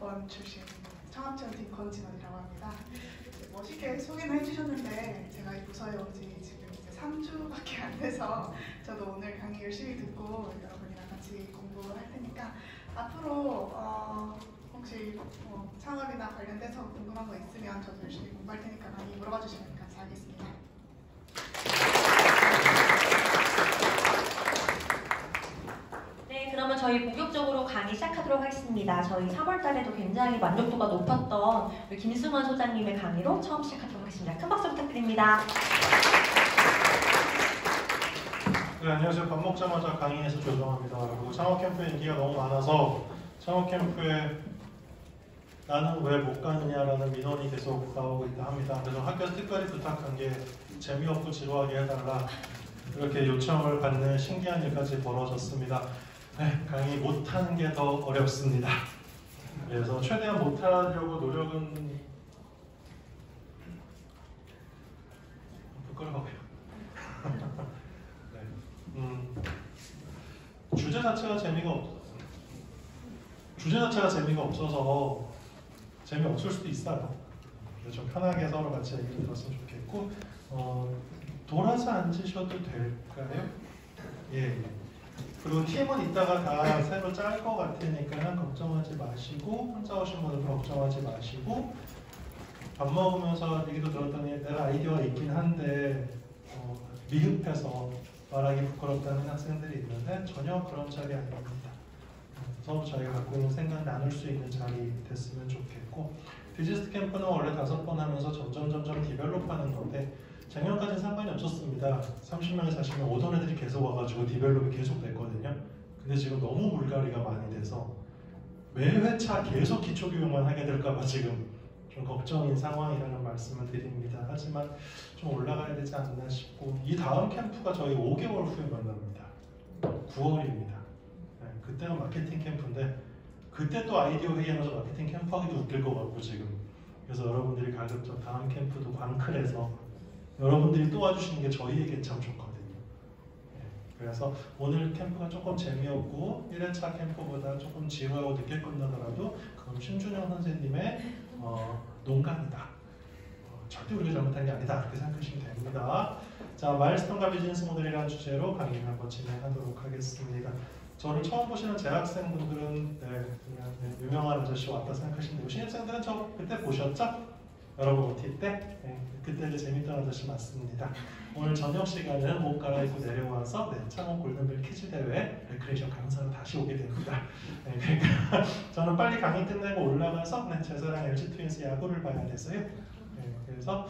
5번 출신 청합지원팀 권진원이라고 합니다. 멋있게 소개는 해주셨는데 제가 이 부서에 온 지 지금 이제 3주밖에 안 돼서 저도 오늘 강의 열심히 듣고 여러분이랑 같이 공부할 테니까 앞으로 혹시 창업이나 관련돼서 궁금한 거 있으면 저도 열심히 공부할 테니까 많이 물어봐 주시면 감사하겠습니다. 네, 그러면 저희 본격적으로 강의 시작하도록 하겠습니다. 저희 3월 달에도 굉장히 만족도가 높았던 우리 김승원 소장님의 강의로 처음 시작하도록 하겠습니다. 큰 박수 부탁드립니다. 네, 안녕하세요. 밥 먹자마자 강의에서 조정합니다. 그리고 창업캠프에 인기가 너무 많아서 창업캠프에 나는 왜 못 가느냐라는 민원이 계속 나오고 있다 합니다. 그래서 학교에서 특별히 부탁한 게 재미없고 지루하게 해달라 이렇게 요청을 받는 신기한 일까지 벌어졌습니다. 네, 강의 못하는 게 더 어렵습니다. 그래서 최대한 못하려고 노력은 부끄러워요. 주제 자체가 재미가 없어서 재미없을 수도 있어요. 좀 편하게 서로 같이 얘기 들었으면 좋겠고 돌아서 앉으셔도 될까요? 예. 그리고 팀은 이따가 다 새로 짤 것 같으니까 걱정하지 마시고 혼자 오신 분들도 걱정하지 마시고 밥 먹으면서 얘기도 들었더니 내가 아이디어가 있긴 한데 미흡해서 말하기 부끄럽다는 학생들이 있는데 전혀 그런 자리 아닙니다. 서로 저희가 갖고 있는 생각 나눌 수 있는 자리 됐으면 좋겠고 디지스트 캠프는 원래 5번 하면서 점점 디벨롭하는 건데 작년까지는 상관이 없었습니다. 30명에서 40명 오던 애들이 계속 와가지고 디벨롭이 계속 됐거든요. 근데 지금 너무 물갈이가 많이 돼서 매 회차 계속 기초교육만 하게 될까봐 지금 좀 걱정인 상황이라는 말씀을 드립니다. 하지만 좀 올라가야 되지 않나 싶고 이 다음 캠프가 저희 5개월 후에 만납니다. 9월입니다. 네, 그때가 마케팅 캠프인데 그때 또 아이디어 회의하면서 마케팅 캠프 하기도 웃길 것 같고 지금 그래서 여러분들이 가급적 다음 캠프도 광클해서 여러분들이 또 와주시는 게 저희에게 참 좋거든요. 네, 그래서 오늘 캠프가 조금 재미없고 1회차 캠프보다 조금 지루하고 늦게 끝나더라도 그건 심준영 선생님의 농간이다. 절대 우리가 잘못한 게 아니다. 그렇게 생각하시면 됩니다. 자, 마일스톤과 비즈니스 모델이라는 주제로 강의를 한번 진행하도록 하겠습니다. 저를 처음 보시는 재학생분들은 그냥 유명한 아저씨 왔다 생각하시면 되고 신입생들은 저 그때 보셨죠? 여러분 OT 때? 네, 그때 재밌던 아저씨 맞습니다. 오늘 저녁 시간은 옷 갈아입고 내려와서 창원 골든벨 퀴즈 대회 레크레이션 강사로 다시 오게 됩니다. 네, 그러니까 저는 빨리 강의 끝내고 올라가서 제 사랑 LG 트윈스 야구를 봐야 돼서요. 네, 그래서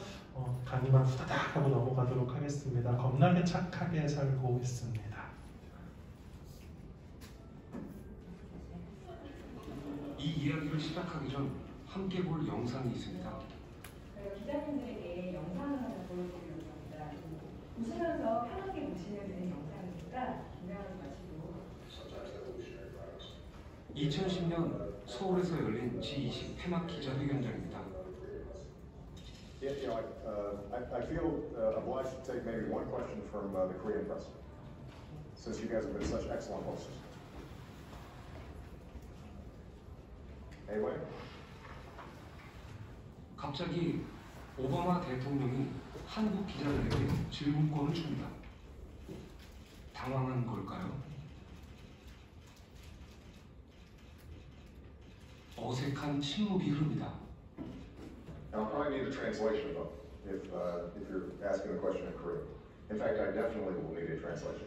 강의만 후다닥 하고 넘어가도록 하겠습니다. 겁나게 착하게 살고 있습니다. 이 이야기를 시작하기 전 함께 볼 영상이 있습니다. 기자님들에게 영상을 하나 보여드리려고 합니다. 웃으면서 편하게 보시면 되는 영상이니까 긴장하지 마시고. 2010년 서울에서 열린 G20 폐막 기자회견장입니다. Yeah, I feel obliged to take maybe one question from the Korean press, since you guys have been such excellent hosts. Anyway. 갑자기 오바마 대통령이 한국 기자들에게 질문권을 줍니다. 당황한 걸까요? 어색한 침묵이 흐릅니다. I'll probably need a translation though, if you're asking the question in Korean. In fact, I definitely will need a translation.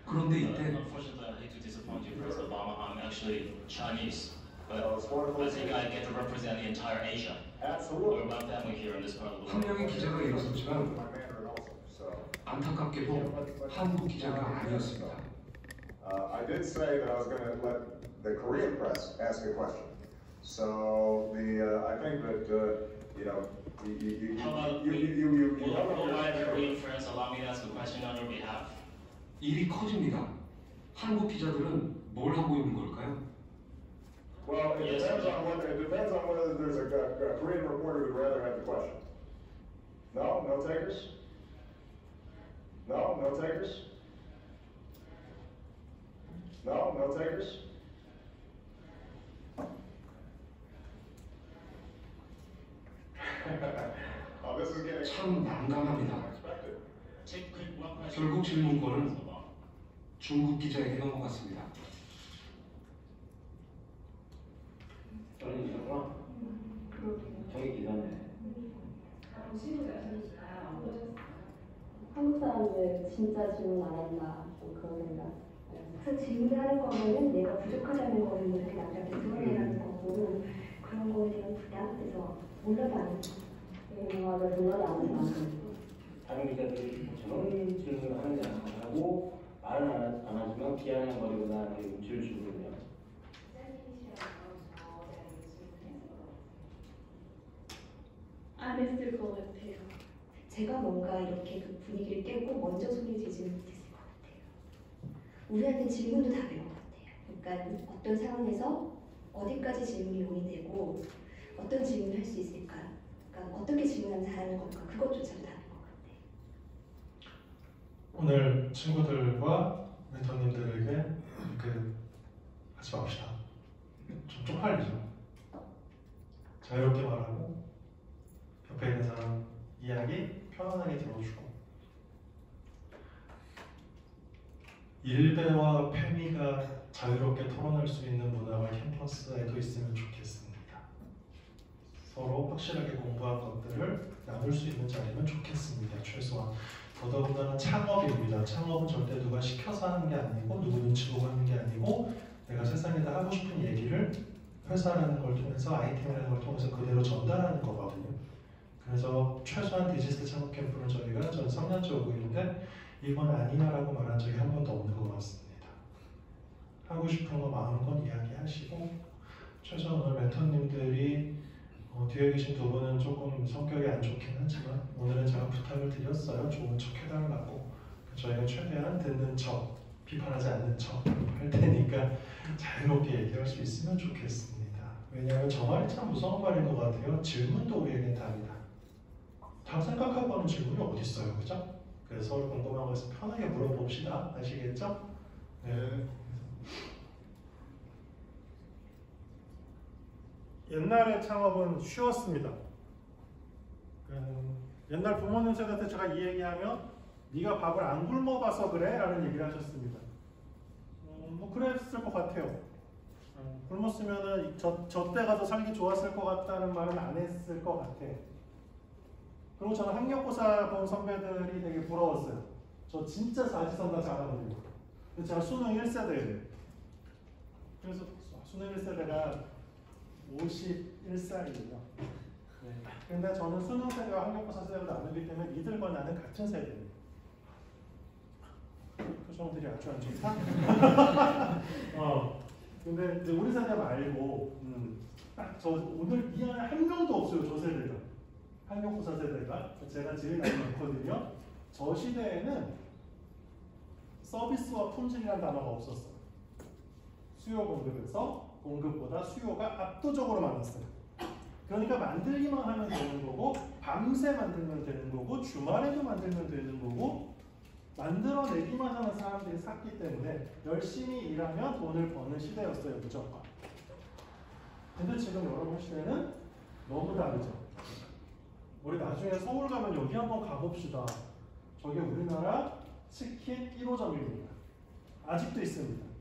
그런데 이때 Unfortunately, I hate to disappoint you, President Obama. I'm actually Chinese, but it's wonderful. I think I get to represent the entire Asia. Absolutely. We're one family here in this part of the 한 world. 명의 기자가 일어섰지만 My Mandarin also. So 안타깝게도 한국 기자가 아니었습니다. I did say that I was going to let the Korean press ask a question. So I think that you know you Why the Korean friends allow me to ask a question on your behalf? 일이 커집니다. 한국 기자들은 뭘 하고 있는 걸까요? Well, it depends on whether there's a Korean reporter who'd rather have the question. No, no takers. No, no takers. No, no takers. 참 난감합니다. 결국 결국 질문권은 중국 기자에게 넘어갔습니다. 저는요, 저희 기자네. 보시고 나서니까 어떠셨어요? 한국 사람들 진짜 질문 안 한다 좀 그런 생각. 그래서 질문하는 거면은 내가 부족하다는 거를 이렇게 남자한테 드러내라는 거고 그런 거에 대한 부담 그래서 몰라도 안 해. 맞아 몰라도 안 해. 다른 기자들이 저는 질문을 하는지 안 하고 말은 안 하지만 비아냥거리거나 이렇게 눈치를 주거든요. 안 했을 것 같아요. 제가 뭔가 이렇게 그 분위기를 깨고 먼저 소리 지르지 못했을 것 같아요. 우리한테 질문도 답일 것 같아요. 그러니까 어떤 상황에서 어디까지 질문이 용이되고 어떤 질문을 할 수 있을까? 그러니까 어떻게 질문하면 잘하는 걸까? 그것조차도 답일 것 같아요. 오늘 친구들과 멘토님들에게 이렇게 하지 맙시다. 좀 쪽팔리죠. 자유롭게 말하고 옆에 있는 사람 이야기 편안하게 들어주고 일배와 페미가 자유롭게 토론할 수 있는 문화가 캠퍼스에도 있으면 좋겠습니다. 서로 확실하게 공부한 것들을 나눌 수 있는 자리면 좋겠습니다. 최소한. 더더군다나 창업입니다. 창업은 절대 누가 시켜서 하는 게 아니고 누구 눈치 보고 하는 게 아니고 내가 세상에다 하고 싶은 얘기를 회사라는 걸 통해서 아이템이라는 걸 통해서 그대로 전달하는 거거든요. 그래서 최소한 디지털 창업 캠프를 저희가 전 3년째 오고 있는데 이건 아니야라고 말한 적이 한 번도 없는 것 같습니다. 하고 싶은 거 마음껏 이야기하시고 최소한 오늘 멘토님들이 뒤에 계신 두 분은 조금 성격이 안 좋긴 하지만 오늘은 제가 부탁을 드렸어요. 좋은 척 해달라고. 저희가 최대한 듣는 척, 비판하지 않는 척 할 테니까 자유롭게 얘기할 수 있으면 좋겠습니다. 왜냐하면 저 말이 참 무서운 말인 것 같아요. 질문도 우리에겐 답이다. 다 생각하고 하는 질문이 어디 있어요, 그죠? 그래서 서로 궁금한 것을 편하게 물어봅시다. 아시겠죠? 네. 옛날의 창업은 쉬웠습니다. 옛날 부모님 세대 때 제가 이 얘기하면 네가 밥을 안 굶어봐서 그래? 라는 얘기를 하셨습니다. 뭐 그랬을 것 같아요. 굶었으면 저 때가 더 살기 좋았을 것 같다는 말은 안 했을 것 같아. 그리고 저는 학력고사 본 선배들이 되게 부러웠어요. 저 진짜 사지선다 잘하거든요. 근데 제가 수능 1세대예요. 그래서 수능 1세대가 51살이에요. 네. 근데 저는 수능 세대와 학력고사 세대가 나누기 때문에 이들과 나는 같은 세대예요. 표정들이 아주 안 좋다. 근데 이제 우리 세대 말고 딱 저 오늘 이 안에 한 명도 없어요. 저 세대가. 학력고사 세대가. 제가 제일 나이 많거든요. 저 시대에는 서비스와 품질이라는 단어가 없었어요. 수요 공급에서 공급보다 수요가 압도적으로 많았어요. 그러니까 만들기만 하면 되는 거고 밤새 만들면 되는 거고 주말에도 만들면 되는 거고 만들어내기만 하는 사람들이 샀기 때문에 열심히 일하면 돈을 버는 시대였어요. 무조건. 근데 지금 여러분 시대는 너무 다르죠. 우리 나중에 서울 가면 여기 한번 가봅시다. 저게 우리나라 치킨 1호점입니다. 아직도 있습니다.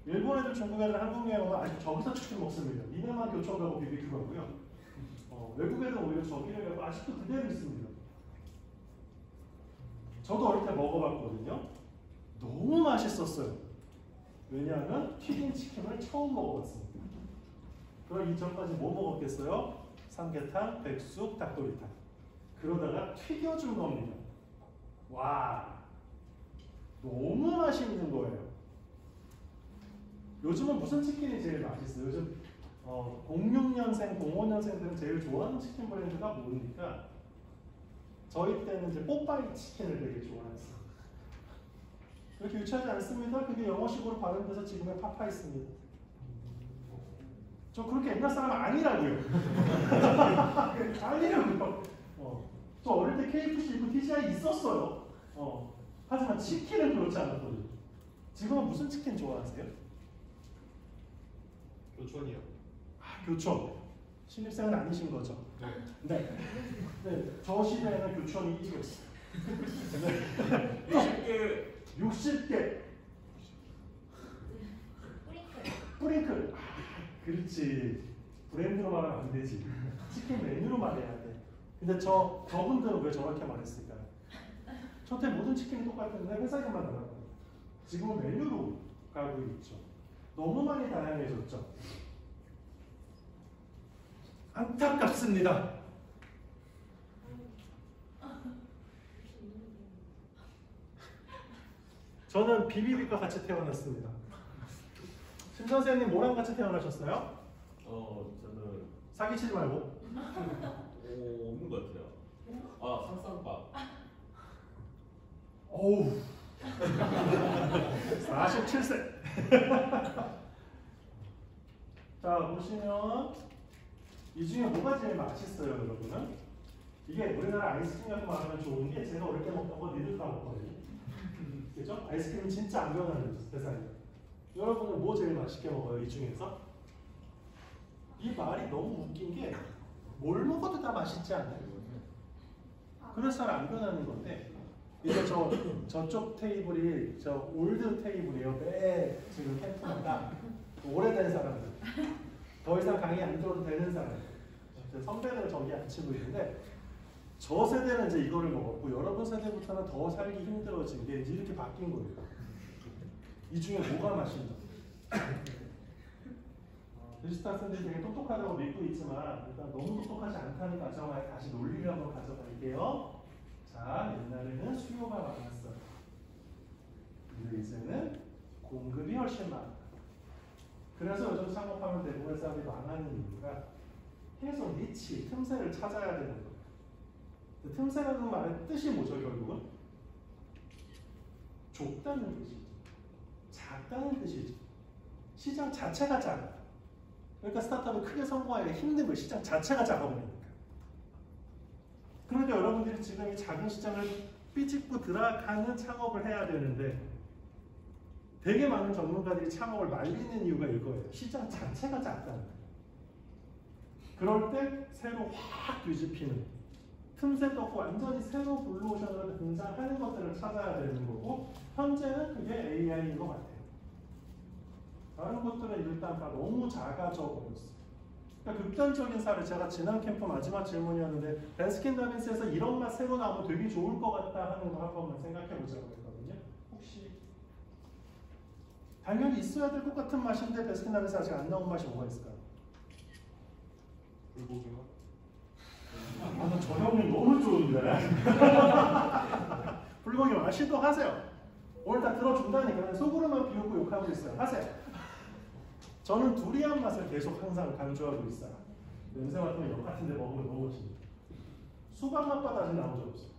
일본 애들, 중국 애들 한국에 오면 아직 저기서 치킨 먹습니다. 이내만 교촌 가고 비비큐 가고요. 외국 애들은 오히려 저기를 가고 아직도 그대로 있습니다. 저도 어릴 때 먹어봤거든요. 너무 맛있었어요. 왜냐하면 튀긴 치킨을 처음 먹어봤습니다. 그럼 이전까지 뭐 먹었겠어요? 삼계탕, 백숙, 닭도리탕. 그러다가 튀겨준 겁니다. 와, 너무 맛있는 거예요. 요즘은 무슨 치킨이 제일 맛있어요? 요즘 06년생, 05년생들은 제일 좋아하는 치킨 브랜드가 뭡니까? 저희 때는 이제 뽀빠이 치킨을 되게 좋아했어요. 그렇게 유치하지 않습니다. 그게 영어식으로 발음돼서 지금의 파파이스입니다. 저 그렇게 옛날 사람 아니라고요. 아니라고요. 저 어릴 때 KFC 있고 TGI 있었어요. 하지만 치킨은 그렇지 않았거든요. 지금은 무슨 치킨 좋아하세요? 교촌이요. 교촌. 신입생은 아니신 거죠. 네. 저 시대에는 교촌이 이겼어요. 60개. 뿌링클. 그렇지. 브랜드로 말하면 안 되지. 치킨 메뉴로 말해야 돼. 근데 저분들은 왜 저렇게 말했을까요? 저때 모든 치킨이 똑같은데 회사 이름만 달랐거든요. 지금은 메뉴로 가고 있죠. 너무 많이 다양해졌죠. 안타깝습니다. 저는 비비빅과 같이 태어났습니다. 심 선생님 뭐랑 같이 태어나셨어요? 저는 사기치지 말고. 없는 것 같아요. 상상밥. 어우. 47세. 자, 보시면 이 중에 뭐가 제일 맛있어요, 여러분은? 이게 우리나라 아이스크림 같은 거 말하면 좋은 게 제가 어릴 때 먹던 거 니들 다 먹거든요. 그죠? 아이스크림은 진짜 안 변하는 세상이에요. 여러분은 뭐 제일 맛있게 먹어요, 이 중에서? 이 말이 너무 웃긴 게 뭘 먹어도 다 맛있지 않아요? 그래서 잘 안 변하는 건데 이제 저쪽 테이블이 저 올드 테이블이에요. 매 지금 캠프마다 오래된 사람들, 더 이상 강의 안 들어도 되는 사람들, 선배들은 저기 안 치고 있는데 저 세대는 이제 이거를 먹었고 여러분 세대부터는 더 살기 힘들어진 게 이제 이렇게 바뀐 거예요. 이 중에 뭐가 맛있나? 디지털 학생들이 되게 똑똑하다고 믿고 있지만 일단 너무 똑똑하지 않다는 가정하에 다시 논리를 한번 가져갈게요. 자, 옛날에는 수요가 많았어요. 근데 이제는 공급이 훨씬 많다. 그래서 요즘 창업하면 대부분의 사람들이 망하는 이유가 계속 니치, 틈새를 찾아야 되는 거예요. 틈새라는 말의 뜻이 뭐죠, 결국은? 좁다는 뜻이죠. 작다는 뜻이죠. 시장 자체가 작아. 그러니까 스타트업이 크게 성공하기가 힘든 거예요. 시장 자체가 작아버리니까. 그러니까 여러분들이 지금 이 작은 시장을 삐집고 들어가는 창업을 해야 되는데 되게 많은 전문가들이 창업을 말리는 이유가 이거예요. 시장 자체가 작다는 거예요. 그럴 때 새로 확 뒤집히는 틈새 떴고 완전히 새로 블루오션으로 등장하는 것들을 찾아야 되는 거고 현재는 그게 AI인 것 같아요. 다른 것들은 일단 다 너무 작아져 버렸어요. 그러니까 극단적인 사례, 제가 지난 캠프 마지막 질문이었는데 베스킨라빈스에서 이런 맛 새로 나오면 되게 좋을 것 같다 하는 거 한 번만 생각해 보자고 했거든요. 혹시 당연히 있어야 될 것 같은 맛인데 베스킨라빈스 아직 안 나온 맛이 뭐가 있을까요? 불고기 맛? 아, 저 형님 너무 좋은데. 불고기 맛 시도하세요. 오늘 다 들어준다니까 속으로만 비웃고 욕하고 있어요. 하세요. 저는 두리안 맛을 계속 항상 강조하고 있어요. 냄새 맡으면 역 같은 데 먹으면 너무 맛있습니다. 수박 맛보다 아직 나온 적 없어요.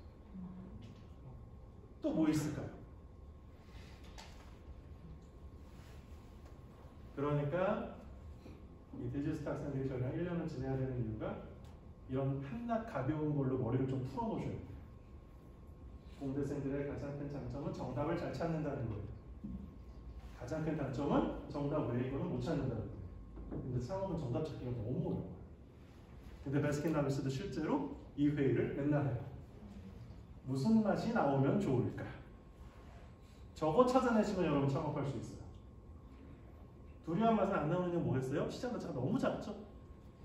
또 뭐 있을까요? 그러니까 이 디지스타 학생들이 저희랑 1년을 지내야 되는 이유가 이런 한낱 가벼운 걸로 머리를 좀 풀어놓으셔야 돼요. 공대생들의 가장 큰 장점은 정답을 잘 찾는다는 거예요. 가장 큰 단점은 정답 외의 거는 못 찾는다는 거예요. 근데 창업은 정답 찾기가 너무 어려워요. 근데 베스킨라빈스도 실제로 이 회의를 맨날 해요. 무슨 맛이 나오면 좋을까? 저거 찾아내시면 여러분 창업할 수 있어요. 두리안 맛은 안 나오는 게 뭐겠어요? 시장 자체가 너무 작죠?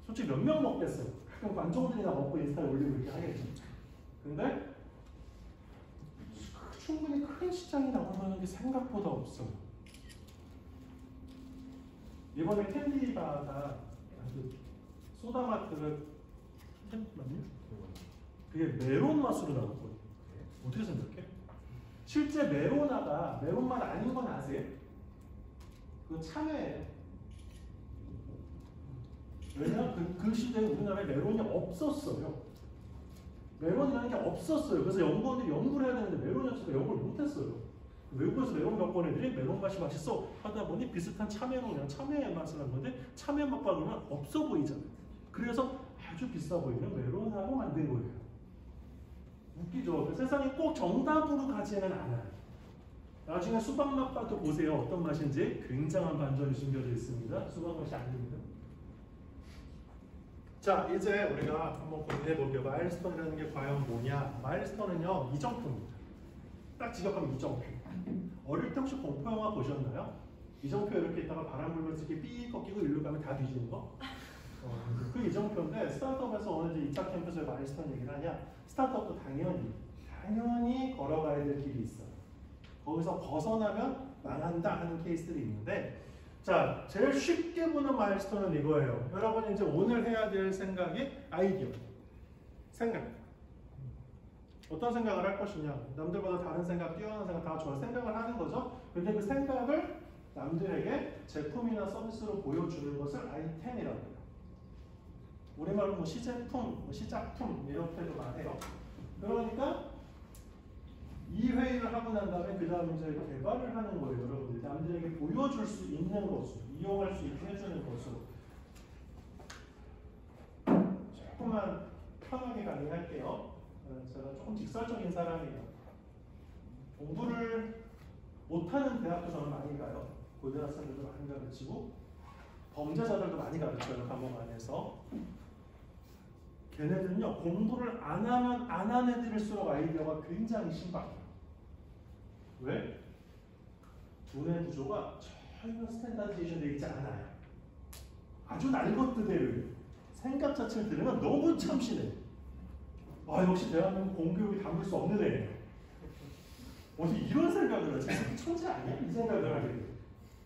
솔직히 몇 명 먹겠어요? 가끔 관종들이나 먹고 인스타에 올리고 이렇게 하겠죠. 근데 충분히 큰 시장이 나올 만한 게 생각보다 없어요. 이번에 캔디바가 소다마트를 맞냐? 그게 메론 맛으로 나왔거든요. 어떻게 생각해? 실제 메로나가 메론 맛 아닌 건 아세요? 그거 참외예요. 왜냐면 그 시대에 우리나라에 메론이 없었어요. 메론이라는 게 없었어요. 그래서 연구원들이 연구를 해야 되는데 메론이 없어서 연구를 못했어요. 외국에서 메론 갖고 온 애들이 메론 맛이 맛있어 하다 보니 비슷한 참외로 그냥 참외 맛을 한 건데 참외 맛 받으면 없어 보이잖아요. 그래서 아주 비싸 보이는 메론하고 만든 거예요. 웃기죠? 세상에 꼭 정답으로 가지는 않아요. 나중에 수박 맛 봐도 보세요. 어떤 맛인지 굉장한 반전이 숨겨져 있습니다. 수박 맛이 아닙니다. 자, 이제 우리가 한번 고민해 볼게요. 마일스톤이라는 게 과연 뭐냐? 마일스톤은요, 이정표입니다. 딱 직역하면 이정표. 어릴 때 혹시 공포 영화 보셨나요? 이정표 이렇게 있다가 바람 불면서 이렇게 삐 꺾이고 일로 가면 다 뒤지는 거? 그 이정표인데 스타트업에서 어느 이제 2차 캠프스에 마일스톤 얘기를 하냐? 스타트업도 당연히 걸어가야 될 길이 있어요. 거기서 벗어나면 망한다 하는 케이스들이 있는데, 자, 제일 쉽게 보는 마일스톤은 이거예요. 여러분이 이제 오늘 해야 될 생각이 아이디어, 생각. 어떤 생각을 할 것이냐, 남들보다 다른 생각, 뛰어난 생각 다 좋아 생각을 하는 거죠. 근데 그 생각을 남들에게 제품이나 서비스로 보여주는 것을 아이템이라고 해요. 우리말로 뭐 시제품, 뭐 시작품 이렇게도 말해요. 그러니까 이 회의를 하고 난 다음에 그 다음에 이제 개발을 하는 거예요. 여러분들 남들에게 보여줄 수 있는 것으로, 이용할 수 있게 해주는 것으로. 조금만 편하게 가능할게요. 제가 조금 직설적인 사람이에요. 공부를 못하는 대학도 저는 많이 가요. 고등학생들도 많이 가르치고 범죄자들도 많이 가르쳐요. 과목 안에서. 걔네들은요, 공부를 안 하면 안 한 애들일수록 아이디어가 굉장히 신박해요. 왜? 두뇌 구조가 전혀 스탠다드이션 되어 있지 않아요. 아주 날것드대로 생각 자체를 들으면 너무 참신해. 아, 역시 대한민국 공교육이 담을 수 없는 애예요. 어디 이런 생각을 하지? 천재 아니야? 이 생각을 하게 돼요.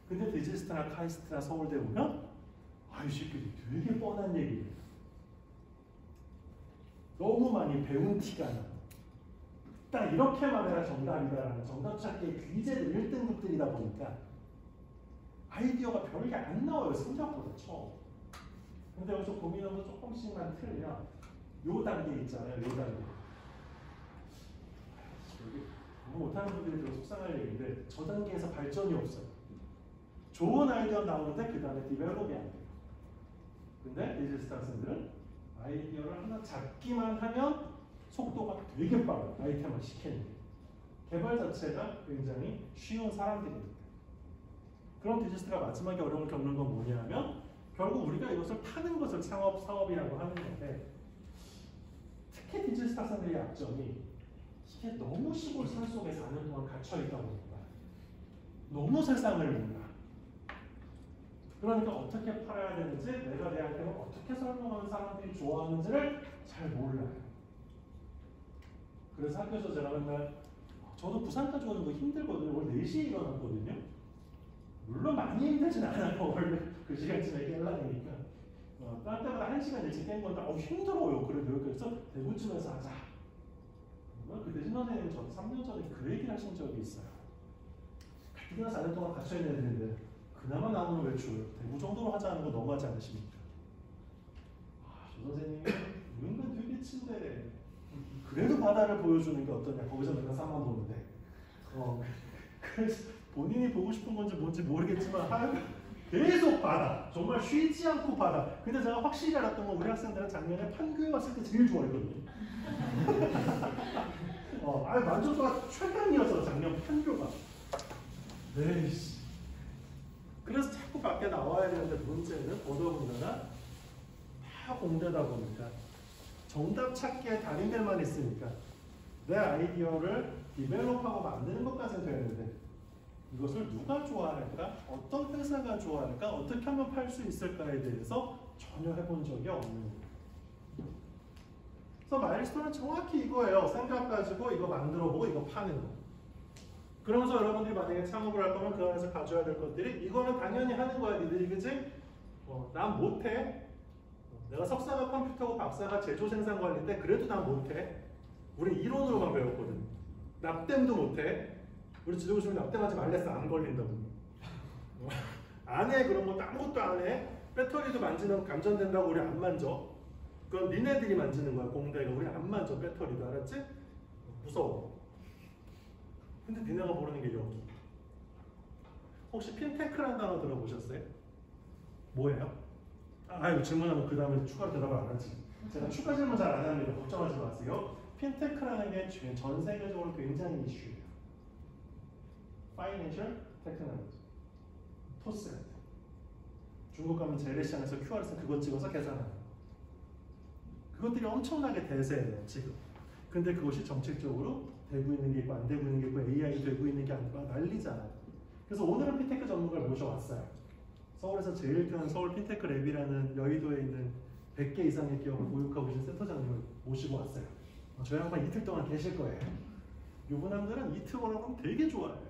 근데 디지스트나 카이스트나 서울대 보면 이 새끼들 되게 뻔한 얘기예요. 너무 많이 배운 티가 나. 딱 이렇게 말해야 정답이다라는 정답 찾기의 귀재들 1등급들이다 보니까 아이디어가 별게 안 나와요. 생각보다 처음. 근데 여기서 고민하면서 조금씩만 틀면 요 단계 있잖아요. 요 단계. 여기 공부 못하는 분들이 좀 속상할 얘기인데 저 단계에서 발전이 없어요. 좋은 아이디어 나오는데 그 다음에 디벨롭이 안 돼요. 근데 디지스트 학생들은 아이디어를 하나 잡기만 하면 속도가 되게 빠르요. 아이템을 시키는 게. 개발 자체가 굉장히 쉬운 사람들입니다. 그럼 디지스트가 마지막에 어려움을 겪는 건 뭐냐면 결국 우리가 이것을 파는 것을 사업이라고 하는 건데, 특히 디지스트 학생들의 약점이 이게 너무 시골 산속에 4년 동안 갇혀있다 보니까 너무 세상을 몰라. 그러니까 어떻게 팔아야 되는지, 내가 내 아이템을 어떻게 설명하면 사람들이 좋아하는지를 잘 몰라요. 그래서 학교에서 제가 맨날, 저도 부산까지 오는 거 힘들거든요. 오늘 4시에 일어났거든요. 물론 많이 힘들진 않아요. 원래 그 시간쯤에 깨려니까. 딴 때마다 1시간 일찍 깬 건데 힘들어요. 그래도 그래서 대구쯤에서 하자. 그때 신선생님이 저도 3년 전에 그 얘기를 하신 적이 있어요. 가뜩이나 4년 동안 갇혀있는 애들인데 그나마 나오는 외출 대구 정도로 하자는 거 너무하지 않으십니까? 조 선생님이 은근 되게 친절해. 그래도 바다를 보여주는 게 어떠냐. 거기서 내가 3만 보는데. 그래서 본인이 보고 싶은 건지 뭔지 모르겠지만 계속 바다. 정말 쉬지 않고 바다. 근데 제가 확실히 알았던 건 우리 학생들은 작년에 판교에 왔을 때 제일 좋아했거든요. 만족도가 최강이어서 작년 판교가. 네이씨. 그래서 자꾸 밖에 나와야 되는데 문제는 더더군다나 다 공대다 보니까 정답 찾기에 달인들만 있으니까 내 아이디어를 디벨롭하고 만드는 것까지는 되는데 이것을 누가 좋아할까? 어떤 회사가 좋아할까? 어떻게 하면 팔 수 있을까에 대해서 전혀 해본 적이 없는 거예요. 그래서 마일스톤은 정확히 이거예요. 생각 가지고 이거 만들어보고 이거 파는 거. 그러면서 여러분들이 만약에 창업을 할 거면 그 안에서 가져야 될 것들이 이거는 당연히 하는 거야 니들이, 그치? 난 못해. 내가 석사가 컴퓨터고 박사가 제조 생산 관리인데 그래도 난 못해. 우리 이론으로만 배웠거든. 납땜도 못해. 우리 지도교수님이 납땜하지 말랬어. 안 걸린다고. 안 해. 그런 것도 아무것도 안 해. 배터리도 만지면 감전된다고 우리 안 만져. 그건 니네들이 만지는 거야. 공대가. 우리 안 만져. 배터리도. 알았지? 무서워. 근데 니네가 모르는 게 여기. 혹시 핀테크라는 단어 들어보셨어요? 뭐예요? 아유, 질문하면 그 다음에 추가 대답을 안 하지. 제가 추가 질문 잘 안 합니다. 걱정하지 마세요. 핀테크라는 게 전 세계적으로 굉장히 이슈예요. Financial Technology. 토스 같은. 중국 가면 재래시장에서 QR에서 그거 찍어서 계산하는. 그것들이 엄청나게 대세예요 지금. 근데 그것이 정책적으로 되고 있는 게 있고 안 되고 있는 게 있고 AI 되고 있는 게 아니라 난리잖아요. 그래서 오늘은 핀테크 전문가를 모셔왔어요. 서울에서 제일 큰 서울 핀테크 랩이라는 여의도에 있는 100개 이상의 기업을 보유하고 계신 센터장님을 모시고 왔어요. 저희 한번 이틀 동안 계실 거예요. 유부남들은 이틀 오라고 하면 되게 좋아해요.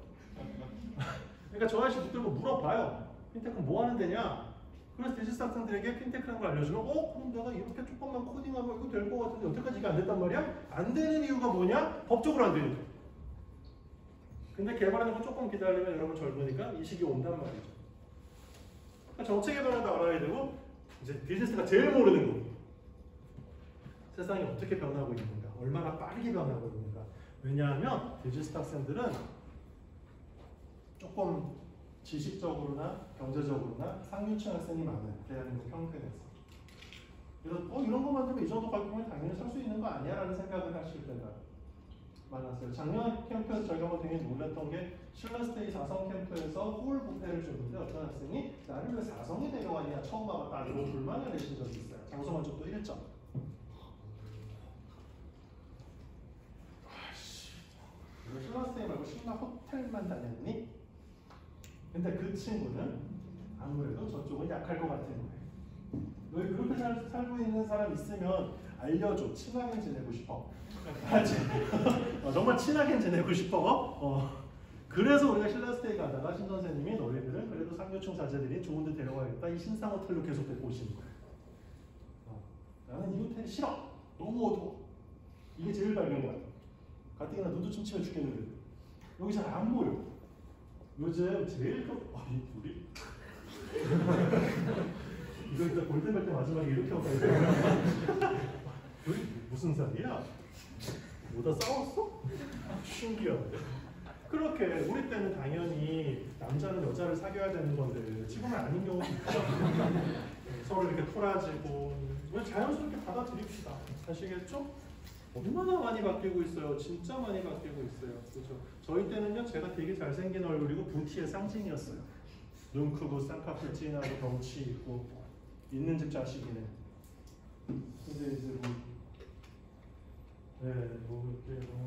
그러니까 저 아저씨 붙들고 물어봐요. 핀테크 뭐 하는 데냐? 그래서 디지스 학생들에게 핀테크라는 걸 알려주면 그럼 내가 이렇게 조금만 코딩하면 이거 될 것 같은데 여태까지 이게 안 됐단 말이야? 안 되는 이유가 뭐냐? 법적으로 안 되니까. 근데 개발하는 거 조금 기다리면 여러분 젊으니까 이 시기 온단 말이죠. 그러니까 정책의 변화도 알아야 되고 이제 디지스가 제일 모르는 거. 세상이 어떻게 변하고 있는가? 얼마나 빠르게 변하고 있는가? 왜냐하면 디지스 학생들은 조금 지식적으로나 경제적으로나 상류층 학생이 많아요. 대한민국 평균에서. 그래서 이런 거 만들면 이 정도 가격이면 당연히 살 수 있는 거 아니야? 라는 생각을 하실 때가 많았어요. 작년 캠프에서 저희가 한번 되게 놀랐던 게 신라스테이 4성 캠프에서 홀 뷔페를 줬는데 어떤 학생이 나를 왜 4성이 데려왔냐 처음 와봤다 이런 불만을 내신 적이 있어요. 장소 만족도 1점. 신라스테이 말고 신라 호텔만 다녔니? 근데 그 친구는 아무래도 저쪽은 약할 것 같은 거예요. 너희 그렇게 살고 있는 사람 있으면 알려줘. 친하게 지내고 싶어. 정말 친하게 지내고 싶어. 그래서 우리가 신라스테이 가다가 신 선생님이 너희들은 그래도 상류층 자제들이 좋은 데 데려와야겠다. 이 신상 호텔로 계속 데리고 오시는 거예요. 나는 이 호텔이 싫어. 너무 어두워. 이게 제일 밝은 거야. 가뜩이나 눈도 침침해 죽겠는데 여기 잘 안 보여. 요즘 제일 이 둘이 이거 일단 골든벨 때 마지막에 이렇게 하고 가야 둘이 무슨 사이야? 뭐다 싸웠어? 신기하네. 그렇게 우리 때는 당연히 남자는 여자를 사귀어야 되는 건데 지금은 아닌 경우도 있죠. 서로 이렇게 토라지고 자연스럽게 받아들입시다. 아시겠죠? 얼마나 많이 바뀌고 있어요. 진짜 많이 바뀌고 있어요. 그렇죠? 저희 때는요, 제가 되게 잘생긴 얼굴이고 부티의 상징이었어요. 눈 크고 쌍꺼풀 진하고 덩치 있고 있는 집 자식이네. 근데 이제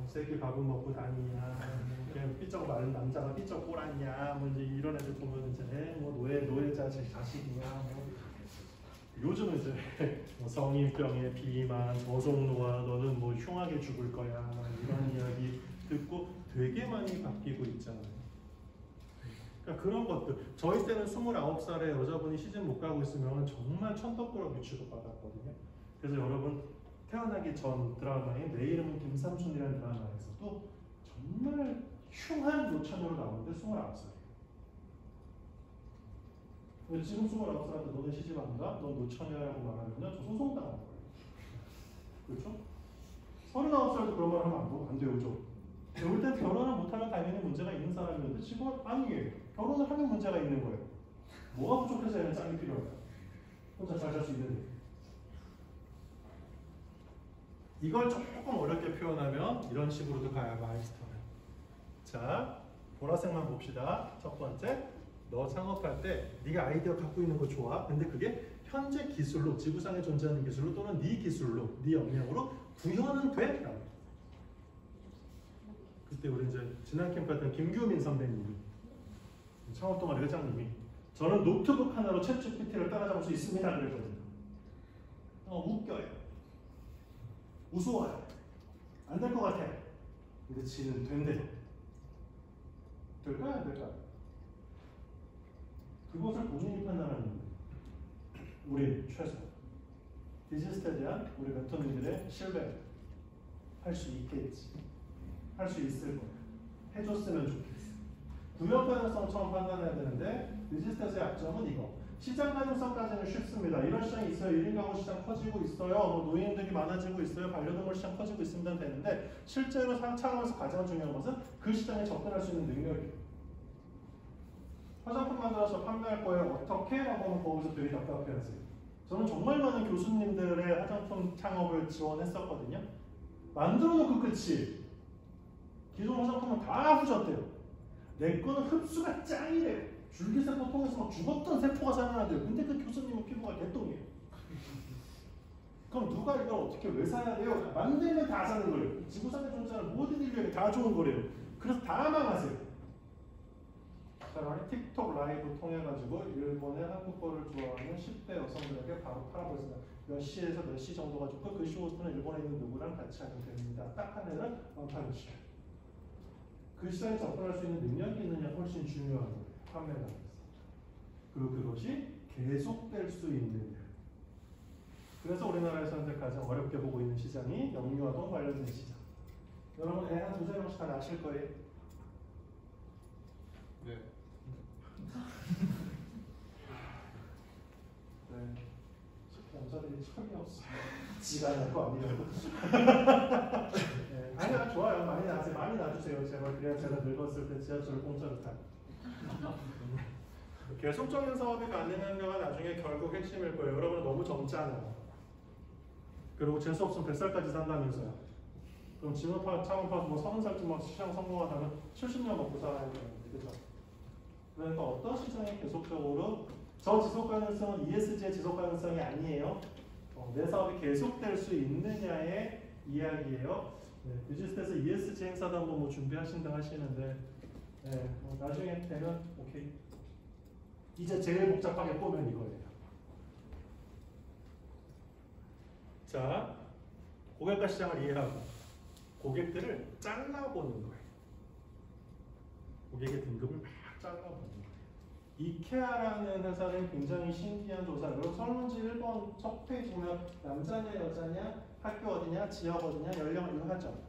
새끼 밥은 먹고 다니냐, 그냥 삐쩍 마른 남자가 삐쩍 꼬랐냐, 이제 이런 애들 보면 이제 노예자 자식이냐, 요즘은 이제 성인병에 비만, 저속노화, 너는 흉하게 죽을 거야 이런 이야기 듣고 되게 많이 바뀌고 있잖아요. 그러니까 그런 것들. 저희 때는 29살에 여자분이 시집 못 가고 있으면 정말 천덕꾸러기 취급받았거든요. 그래서 여러분 태어나기 전 드라마인 내 이름은 김삼순이라는 드라마에서도 정말 흉한 노처녀로 나오는데 29살이에요. 지금 29살한테 너네 시집 안 가? 너 노처녀라고 말하면 저 소송당할 거예요. 그렇죠? 39살도 그런 말 하면 안 돼요. 그럴 때 결혼을 못하면 당연히 문제가 있는 사람이었는데 지금은 아니에요. 결혼을 하면 문제가 있는 거예요. 뭐가 부족해서 얘는 짝이 필요할까요? 혼자 잘 살 수 있는데. 이걸 조금 어렵게 표현하면 이런 식으로도 가야 마이스터예요. 자, 보라색만 봅시다. 첫 번째. 너 창업할 때 네가 아이디어 갖고 있는 거 좋아. 근데 그게 현재 기술로, 지구상에 존재하는 기술로 또는 네 기술로, 네 역량으로 구현은 돼? 라고. 그때 우리 이제 지난 캠프 했던 김규민 선배님이 창업동아리 회장님이 저는 노트북 하나로 챗GPT를 따라잡을 수 있습니다 그랬거든요. 웃겨요. 우스워요. 안 될 것 같아. 근데 지는 된대. 될까요? 안 될까요? 그것을 본인이 판단하는 거예요. 우리 최소. 디지스트에 대한 우리 멘토님들의 신뢰. 할 수 있겠지. 할 수 있을 거예요. 해줬으면 좋겠어. 구현 가능성 처음 판단해야 되는데 디지스트에서의 약점은 이거. 시장 가능성까지는 쉽습니다. 이런 시장이 있어요. 1인 가구 시장 커지고 있어요. 노인들이 많아지고 있어요. 반려동물 시장 커지고 있으면 되는데 실제로 창업에서 가장 중요한 것은 그 시장에 접근할 수 있는 능력이에요. 화장품 만들어서 판매할 거예요. 어떻게? 라고 하면 거기서 되게 답답해하세요. 저는 정말 많은 교수님들의 화장품 창업을 지원했었거든요. 만들어 놓고 끝이. 기존 화장품은 다 후졌대요. 내 거는 흡수가 짱이래요. 줄기세포 통해서 막 죽었던 세포가 살아나대요. 근데 그 교수님은 피부가 개똥이에요. 그럼 누가 이걸 어떻게 왜 사야 돼요? 만들면 다 사는 거예요. 지구상에 존재하는 모든 인류에게 다 좋은 거래요. 그래서 다 망하세요. 자, 틱톡 라이브 통해가지고 일본의 한국어를 좋아하는 10대 여성들에게 바로 팔아보겠습니다. 몇 시에서 몇 시 정도가 좋고 그 시간부터는 일본에 있는 누구랑 같이 하면 됩니다. 딱 한 해는 완판을 시켜요. 그 시장에 접근할 수 있는 능력이 있느냐 훨씬 중요한 거예요. 판매가 하면서. 그리고 그것이 계속될 수 있느냐. 그래서 우리나라에서 현재 가장 어렵게 보고 있는 시장이 영유아동 관련된 시장. 여러분 애 한 두세 명씩 다 낳으실 거예요? 네. 네. 남자들이 철이 없어. 지가 날 거 아니에요. 네. 아니야, 좋아요. 많이 낳으세요. 많이 낳아주세요. 제발. 그래야 제가 늙었을 때 지하철을 공짜로 타요. 계속적인 사업이 가능한가가 나중에 결국 핵심일 거예요. 여러분은 너무 젊잖아요. 그리고 재수 없으면 100살까지 산다면서요. 그럼 지금 창업하고 뭐 30살쯤 막 시장 성공하다면 70년 먹고 살아야 되는데, 그죠? 그러니까 어떤 시장이 계속적으로 저 지속 가능성은 ESG의 지속 가능성이 아니에요. 내 사업이 계속될 수 있느냐의 이야기예요. 네, 유지스트에서 ESG 행사도 한번 뭐 준비하신다 하시는데, 네, 뭐 나중에 되면 오케이. 이제 제일 복잡하게 보면 이거예요. 자, 고객과 시장을 이해하고 고객들을 잘라보는 거예요. 고객의 등급을 막 잘라보는 거예요. 이케아라는 회사는 굉장히 신기한 조사를, 여러분 설문지 1번 첫 페이지 보면 남자냐 여자냐 학교 어디냐 지역 어디냐 연령 이거 하죠.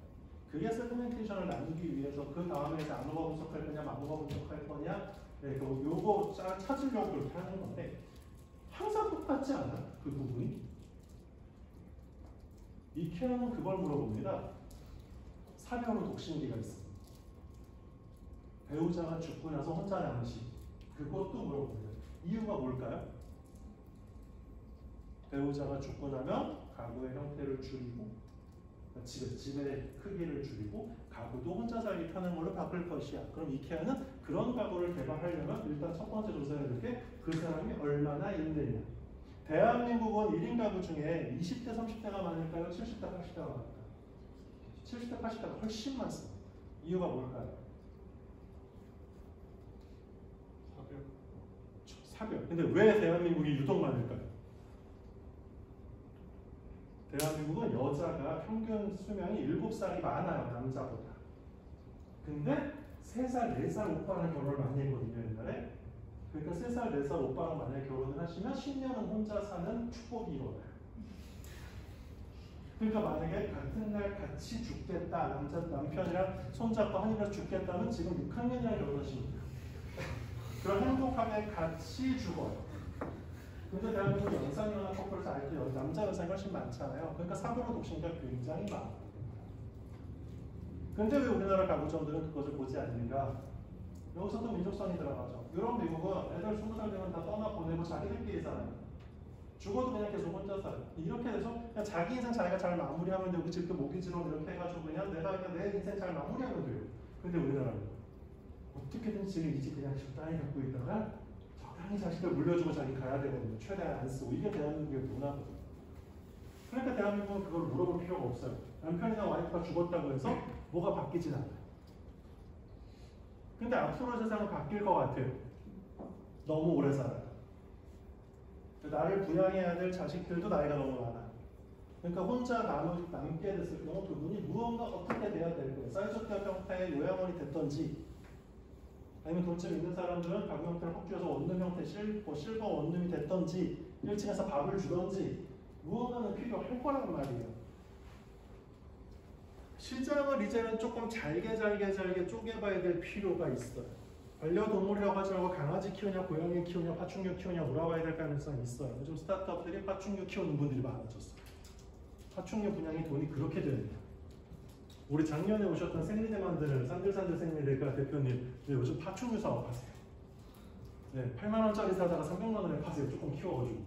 그게 세그멘테이션을 나누기 위해서 그 다음에 나누어 분석할 거냐 마누어 분석할 거냐, 네, 요거 찾으려고 그렇게 하는 건데 항상 똑같지 않아? 그 부분이? 이케아는 그걸 물어봅니다. 사별후 독신기가 있습니다. 배우자가 죽고 나서 혼자 남은 시, 그것도 물어봅니다. 이유가 뭘까요? 배우자가 죽고 나면 가구의 형태를 줄이고 집의 크기를 줄이고 가구도 혼자 살기 편한 걸로 바꿀 것이야. 그럼 이케아는 그런 가구를 개발하려면 일단 첫 번째 조사해야 될 게 그 사람이 얼마나 있느냐. 대한민국은 1인 가구 중에 20대, 30대가 많을까요? 70대, 80대가 많을까요? 70대, 80대가 훨씬 많습니다. 이유가 뭘까요? 사별. 근데 왜 대한민국이 유독 많을까요? 대한민국은 여자가 평균 수명이 7살이 많아요, 남자보다. 근데 3살, 4살 오빠랑 결혼을 많이 했거든요, 옛날에. 그러니까 3살, 4살 오빠랑 만약에 결혼을 하시면 10년은 혼자 사는 축복이 일어나요. 그러니까 만약에 같은 날 같이 죽겠다, 남편이랑 손잡고 하늘에서 죽겠다면 지금 6학년이랑 결혼하시면 돼요. 그럼 행복하게 같이 죽어요. 근데 대한민국 연상이 많은 커플에서 알죠. 남자 연상이 훨씬 많잖아요. 그러니까 사별후 독신기가 굉장히 많아요. 근데 왜 우리나라 가구점들은 그것을 보지 않는가? 여기서도 민족성이 들어가죠. 유럽, 미국은 애들 20살 되면 다 떠나보내고 자기들끼리 살아요. 죽어도 그냥 계속 혼자 살아요. 이렇게 돼서 그냥 자기 인생 자기가 잘 마무리하면 되고 집도 모기지로 이렇게 해가지고 그냥 내가 그냥 내 인생 잘 마무리하면 돼요. 근데 우리나라는 어떻게든 지금 이 집 그냥 적당히 갖고 있다가 적당히 자식들 물려주고 자기 가야 되거든요. 최대한 안 쓰고. 이게 대한민국의 문화거든요. 그러니까 대한민국은 그걸 물어볼 필요가 없어요. 남편이나 와이프가 죽었다고 해서 뭐가 바뀌진 않아요. 근데 앞으로 세상은 바뀔 것 같아요. 너무 오래 살아요. 나를 부양해야 될 자식들도 나이가 너무 많아. 그러니까 혼자 남게 됐을 경우 그분이 무언가 어떻게 돼야 될 거예요. 쌀주택 형태의 요양원이 됐던지, 아니면 돈 좀 있는 사람들은 가구 형태를 확 줄여서 원룸 형태, 실버 원룸이 됐던지, 1층에서 밥을 주던지 무언가는 필요할 거란 말이에요. 시장을 이제는 조금 잘게 쪼개봐야 될 필요가 있어요. 반려동물이라고 하지 말고 강아지 키우냐, 고양이 키우냐, 파충류 키우냐 물어봐야 될 가능성이 있어요. 요즘 스타트업들이 파충류 키우는 분들이 많아졌어요. 파충류 분양이 돈이 그렇게 됩니다. 우리 작년에 오셨던 생리대 만드는 산들산들 생리대가 대표님, 네, 요즘 파충류 사업하세요. 네, 8만 원짜리 사다가 300만 원에 파세요. 조금 키워가지고.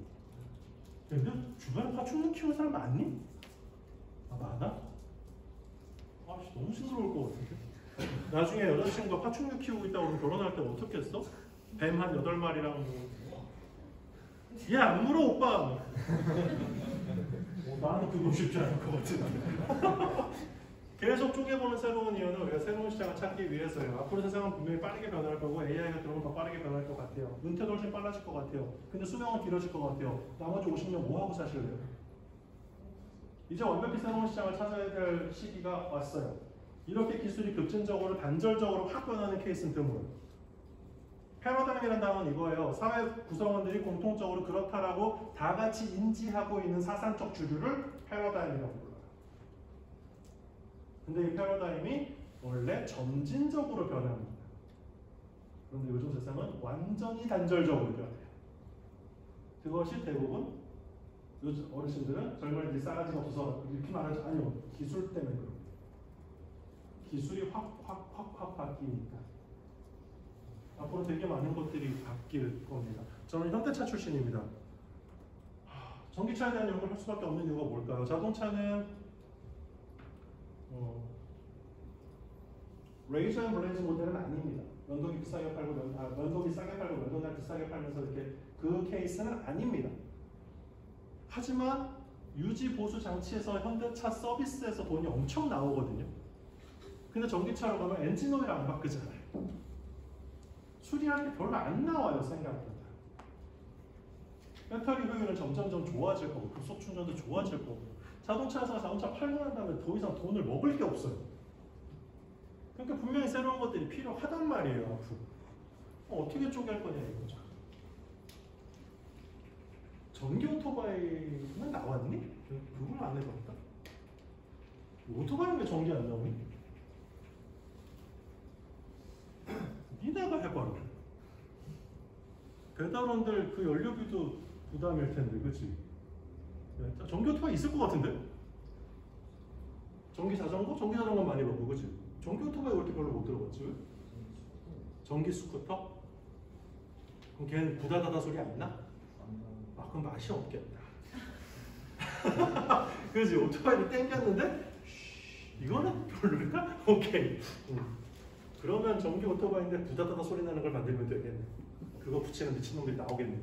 근데 주변에 파충류 키우는 사람 많니? 아, 많아? 아씨, 너무 싱그러울 것 같은데. 나중에 여자친구가 파충류 키우고 있다고 그러면 결혼할 때 어떻게 했어? 뱀 한 8마리랑 뭐. 얘 안 물어 오빠. 나는 그거 쉽지 않을 것 같은데. 계속 쪼개보는 새로운 이유는 우리가 새로운 시장을 찾기 위해서예요. 앞으로 세상은 분명히 빠르게 변할 거고 AI가 들어오면 더 빠르게 변할 것 같아요. 은퇴도 훨씬 빨라질 것 같아요. 근데 수명은 길어질 것 같아요. 나머지 50년 뭐 하고 사실래요? 이제 완벽히 새로운 시장을 찾아야 될 시기가 왔어요. 이렇게 기술이 급진적으로 단절적으로 확 변하는 케이스는 드물어요. 패러다임이라는 단어는 이거예요. 사회 구성원들이 공통적으로 그렇다라고 다 같이 인지하고 있는 사상적 주류를 패러다임이라고 불러요. 근데 이 패러다임이 원래 점진적으로 변합니다. 그런데 요즘 세상은 완전히 단절적으로 변해요. 그것이 대부분 요즘 어르신들은 젊은이들이 싸가지가 없어서 이렇게 말하죠. 아니요. 기술 때문에 그런 거예요. 기술이 확 바뀌니까. 앞으로 되게 많은 것들이 바뀔 겁니다. 저는 현대차 출신입니다. 전기차에 대한 연구를 할 수밖에 없는 이유가 뭘까요? 자동차는 레이저 앤 블레이즈 모델은 아닙니다. 연동이 비싸게 팔고 연동이 싸게 팔고 연동이 비싸게 팔면서 이렇게 그 케이스는 아닙니다. 하지만 유지 보수 장치에서 현대차 서비스에서 돈이 엄청 나오거든요. 근데 전기차로 가면 엔진 오일 안 바꾸잖아요. 수리할 게 별로 안 나와요, 생각보다. 배터리 효율은 점점점 좋아질 거고 급속 충전도 좋아질 거고 자동차에서 자동차 팔고 난 다음에 더 이상 돈을 먹을 게 없어요. 그러니까 분명히 새로운 것들이 필요하단 말이에요, 앞으로. 어떻게 쪼갤 거냐 이거죠. 전기 오토바이는 나왔니? 그걸 안 해봤다. 오토바이는 왜 전기 안 나오니? 니네가 해봐라. 배달원들 그 연료비도 부담일 텐데, 그치? 전기 오토바이 있을 것 같은데? 전기 자전거? 전기 자전거 많이 먹고, 그치? 전기 오토바이 왜 이렇게 별로 못 들어봤지? 전기 스쿠터? 그럼 걔는 부다다다 소리 안 나? 아, 그럼 맛이 없겠다. 그치? 오토바이를 땡겼는데? 이거는 별로일까? 오케이. 그러면 전기 오토바이인데 부다다다 소리 나는 걸 만들면 되겠네. 그거 붙이는 미친놈들이 나오겠네.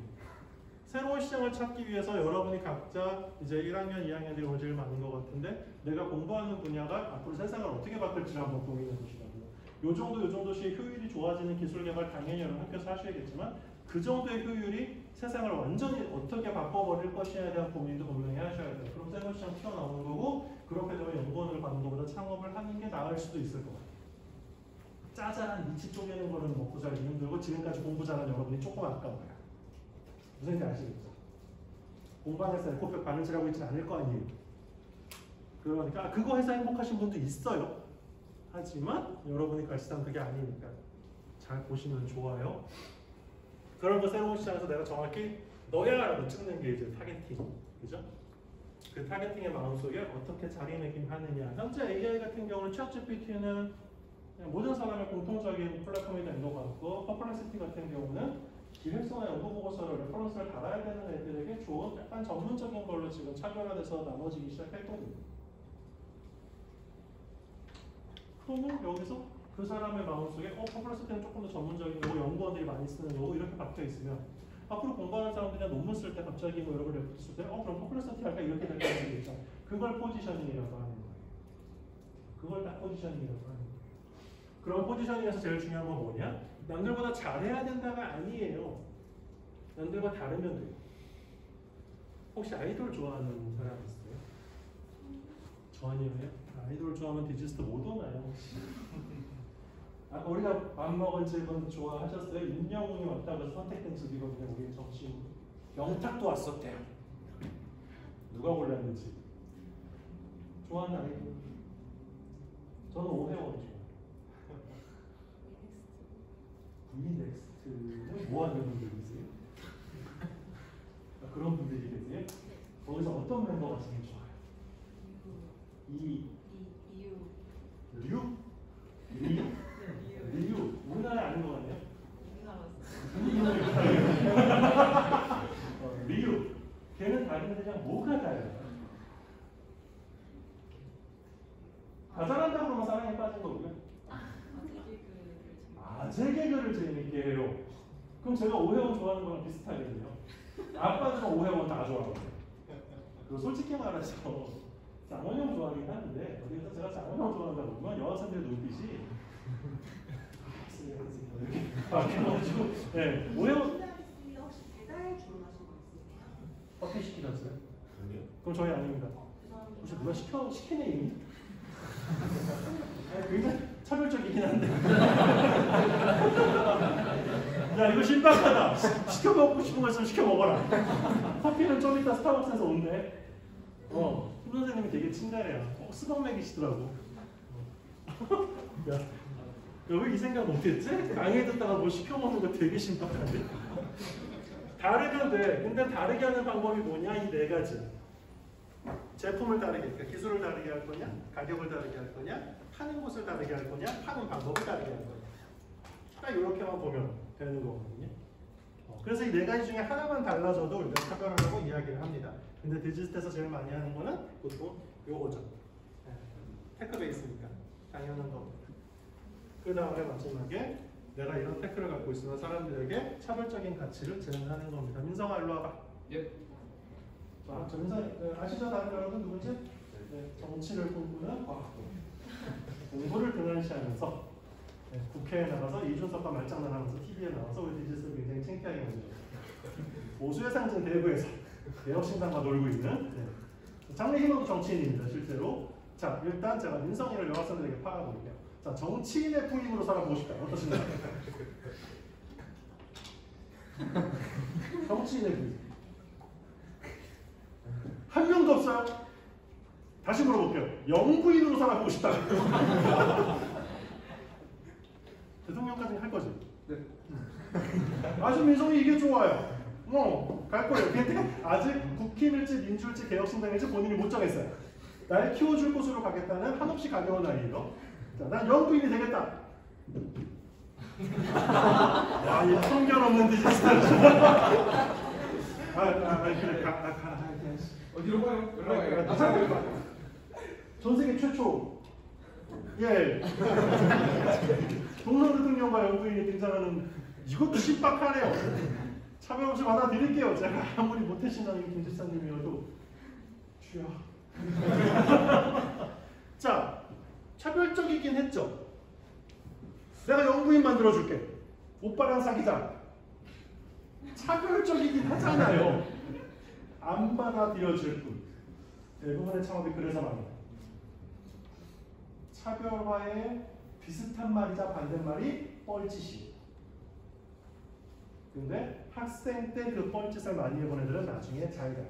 새로운 시장을 찾기 위해서 여러분이 각자 이제 1학년, 2학년들이 오늘 제일 많은 것 같은데 내가 공부하는 분야가 앞으로 세상을 어떻게 바꿀지를 한번 고민해 보시라고요. 요 정도씩 효율이 좋아지는 기술 개발 당연히 여러분 학교에서 하셔야겠지만 그 정도의 효율이 세상을 완전히 어떻게 바꿔버릴 것이냐에 대한 고민도 분명히 하셔야 돼요. 그럼 새로운 시장 튀어나오는 거고 그렇게 되면 연구원을 받는 것보다 창업을 하는 게 나을 수도 있을 것 같아요. 짜잘한 니치 쪼개는 거는 먹고 살기 힘들고 지금까지 공부 잘한 여러분이 조금 아까워요. 무슨 얘기 아시겠죠? 공부 안 해서 에코백 바느질하고 있지는 않을 거 아니에요. 그러니까 그거 해서 행복하신 분도 있어요. 하지만 여러분이 갈 시장 그게 아니니까 잘 보시면 좋아요. 그런 거 새로운 시장에서 내가 정확히 너야 라고 찍는 게 이제 타겟팅, 그죠? 그 타겟팅의 마음속에 어떻게 자리매김하느냐. 현재 AI 같은 경우는 챗GPT는 모든 사람의 공통적인 플랫폼이 된 것 같고 퍼플렉시티 같은 경우는 기획서나 연구 보고서를 레퍼런스를 달아야 되는 애들에게 좋은 약간 전문적인 걸로 지금 차별화돼서 나눠지기 시작했거든요. 그러면 여기서 그 사람의 마음속에 퍼플렉시티는 조금 더 전문적인 거고 연구원들이 많이 쓰는 거고 이렇게 박혀 있으면 앞으로 공부하는 사람들이 논문 쓸 때 갑자기 뭐 여러 걸 레퍼런스 쓸 때 그럼 퍼플렉시티 할까 이렇게 될 가능성이 있죠. 그걸 포지셔닝이라고 하는 거예요. 그걸 딱 포지셔닝이라고 하는 거예요. 그럼 포지셔닝에서 제일 중요한 건 뭐냐? 남들보다 잘해야 된다가 아니에요. 남들과 다르면 돼요. 혹시 아이돌 좋아하는 사람 있어요? 전혀요? 아이돌 좋아하면 디지스트 못 오나요 혹시? 아까 우리가 밥 먹은 집은 좋아하셨어요? 임영웅이 왔다고 해서 선택된 집이거든요. 우리 정치 영탁도 왔었대요. 누가 골랐는지. 좋아하는 아이돌? 저는 오해원 좋아해요. V넥스트는 뭐 하는 분들이세요? 그런 분들이 계세요? 거기서 어떤 멤버가 제일 좋아요? 리우? 우리나라에 아닌 것 같네요? 리우. 걔는 다른 애들이랑 뭐가 달라요? 다 잘한다고 그러면 사랑에 빠진 거고요. 아재 개그를 재밌게 해요. 그럼 제가 오해원 좋아하는 거랑 비슷하겠네요. 아빠들은 오해원 다 좋아하거든요. 그리고 솔직히 말해서 장원영 좋아하긴 하는데 어디서 제가 장원영 좋아한다고 보면 여학생들의 눈빛이 그래가지고 네, 오해원 혹시 배달 주문하신 거 있으세요? 커피 시키셨어요? 아니요. 그럼 저희 아닙니다. 혹시 누가 시키네 이미? 굉장히 차별적이긴 한데. 야 이거 신박하다. 시켜 먹고 싶은 거 있으면 시켜 먹어라. 커피는 좀 이따 스타벅스에서 온대. 임 선생님이 되게 친절해요. 수박 먹이시더라고. 야, 왜 이 생각 못했지? 강의 듣다가 뭐 시켜 먹는 거 되게 신박한데. 다르면 돼. 근데 다르게 하는 방법이 뭐냐? 이 네 가지. 제품을 다르게, 그러니까 기술을 다르게 할 거냐, 가격을 다르게 할 거냐, 파는 곳을 다르게 할 거냐, 파는 방법을 다르게 할 거냐. 딱 이렇게만 보면 되는 거거든요. 그래서 이 네 가지 중에 하나만 달라져도 우리가 차별을 하고 이야기를 합니다. 근데 디지스트에서 제일 많이 하는 거는 보통 요거죠. 테크 베이스니까 당연한 거. 그 다음에 마지막에 내가 이런 테크를 갖고 있으면 사람들에게 차별적인 가치를 제공하는 겁니다. 민성아 일로 와봐. 예. 자, 민성 아시죠? 다른 여러분 누군지? 네, 정치를 꿈꾸는 과학부. 공부를 등한시하면서 국회에 나가서 이준석과 말장난하면서 TV에 나와서 우리 디지스를 굉장히 창피하게 만들었어요. 보수의 상징 대구에서 개혁신당과 놀고 있는 장래희망도 정치인입니다. 실제로. 자, 일단 제가 민성이를 여학생들에게 팔아볼게요. 자, 정치인의 부임으로 살아보고 싶다. 어떠신가요? 정치인의 부임. 한 명도 없어요? 다시 물어볼게요. 영부인으로 살아보고 싶다. 대통령까지는 할 거지? 네. 아주 민성이 이게 좋아요. 갈 거예요. 근데 아직 국힘일지 민주일지 개혁신당일지 본인이 못 정했어요. 날 키워줄 곳으로 가겠다는 한없이 가벼운 아이예요. 자, 난 영부인이 되겠다. 와, 이 편견 없는 디지털. 그래, 가. 어디로 가요? 연락 와요. 전 세계 최초. 동료 대통령과 영부인이 등장하는 이것도 신박하네요. 차별 없이 받아드릴게요. 제가 아무리 모태신앙인 김지사님이어도 주여. 자, 차별적이긴 했죠. 내가 영부인 만들어줄게. 오빠랑 사귀자. 차별적이긴 하잖아요. 안 받아들여질 뿐. 대부분의 창업이 그래서 망해요. 차별화의 비슷한 말이자 반대말이 뻘짓이. 근데 학생 때 그 뻘짓을 많이 해본 애들은 나중에 잘 가요.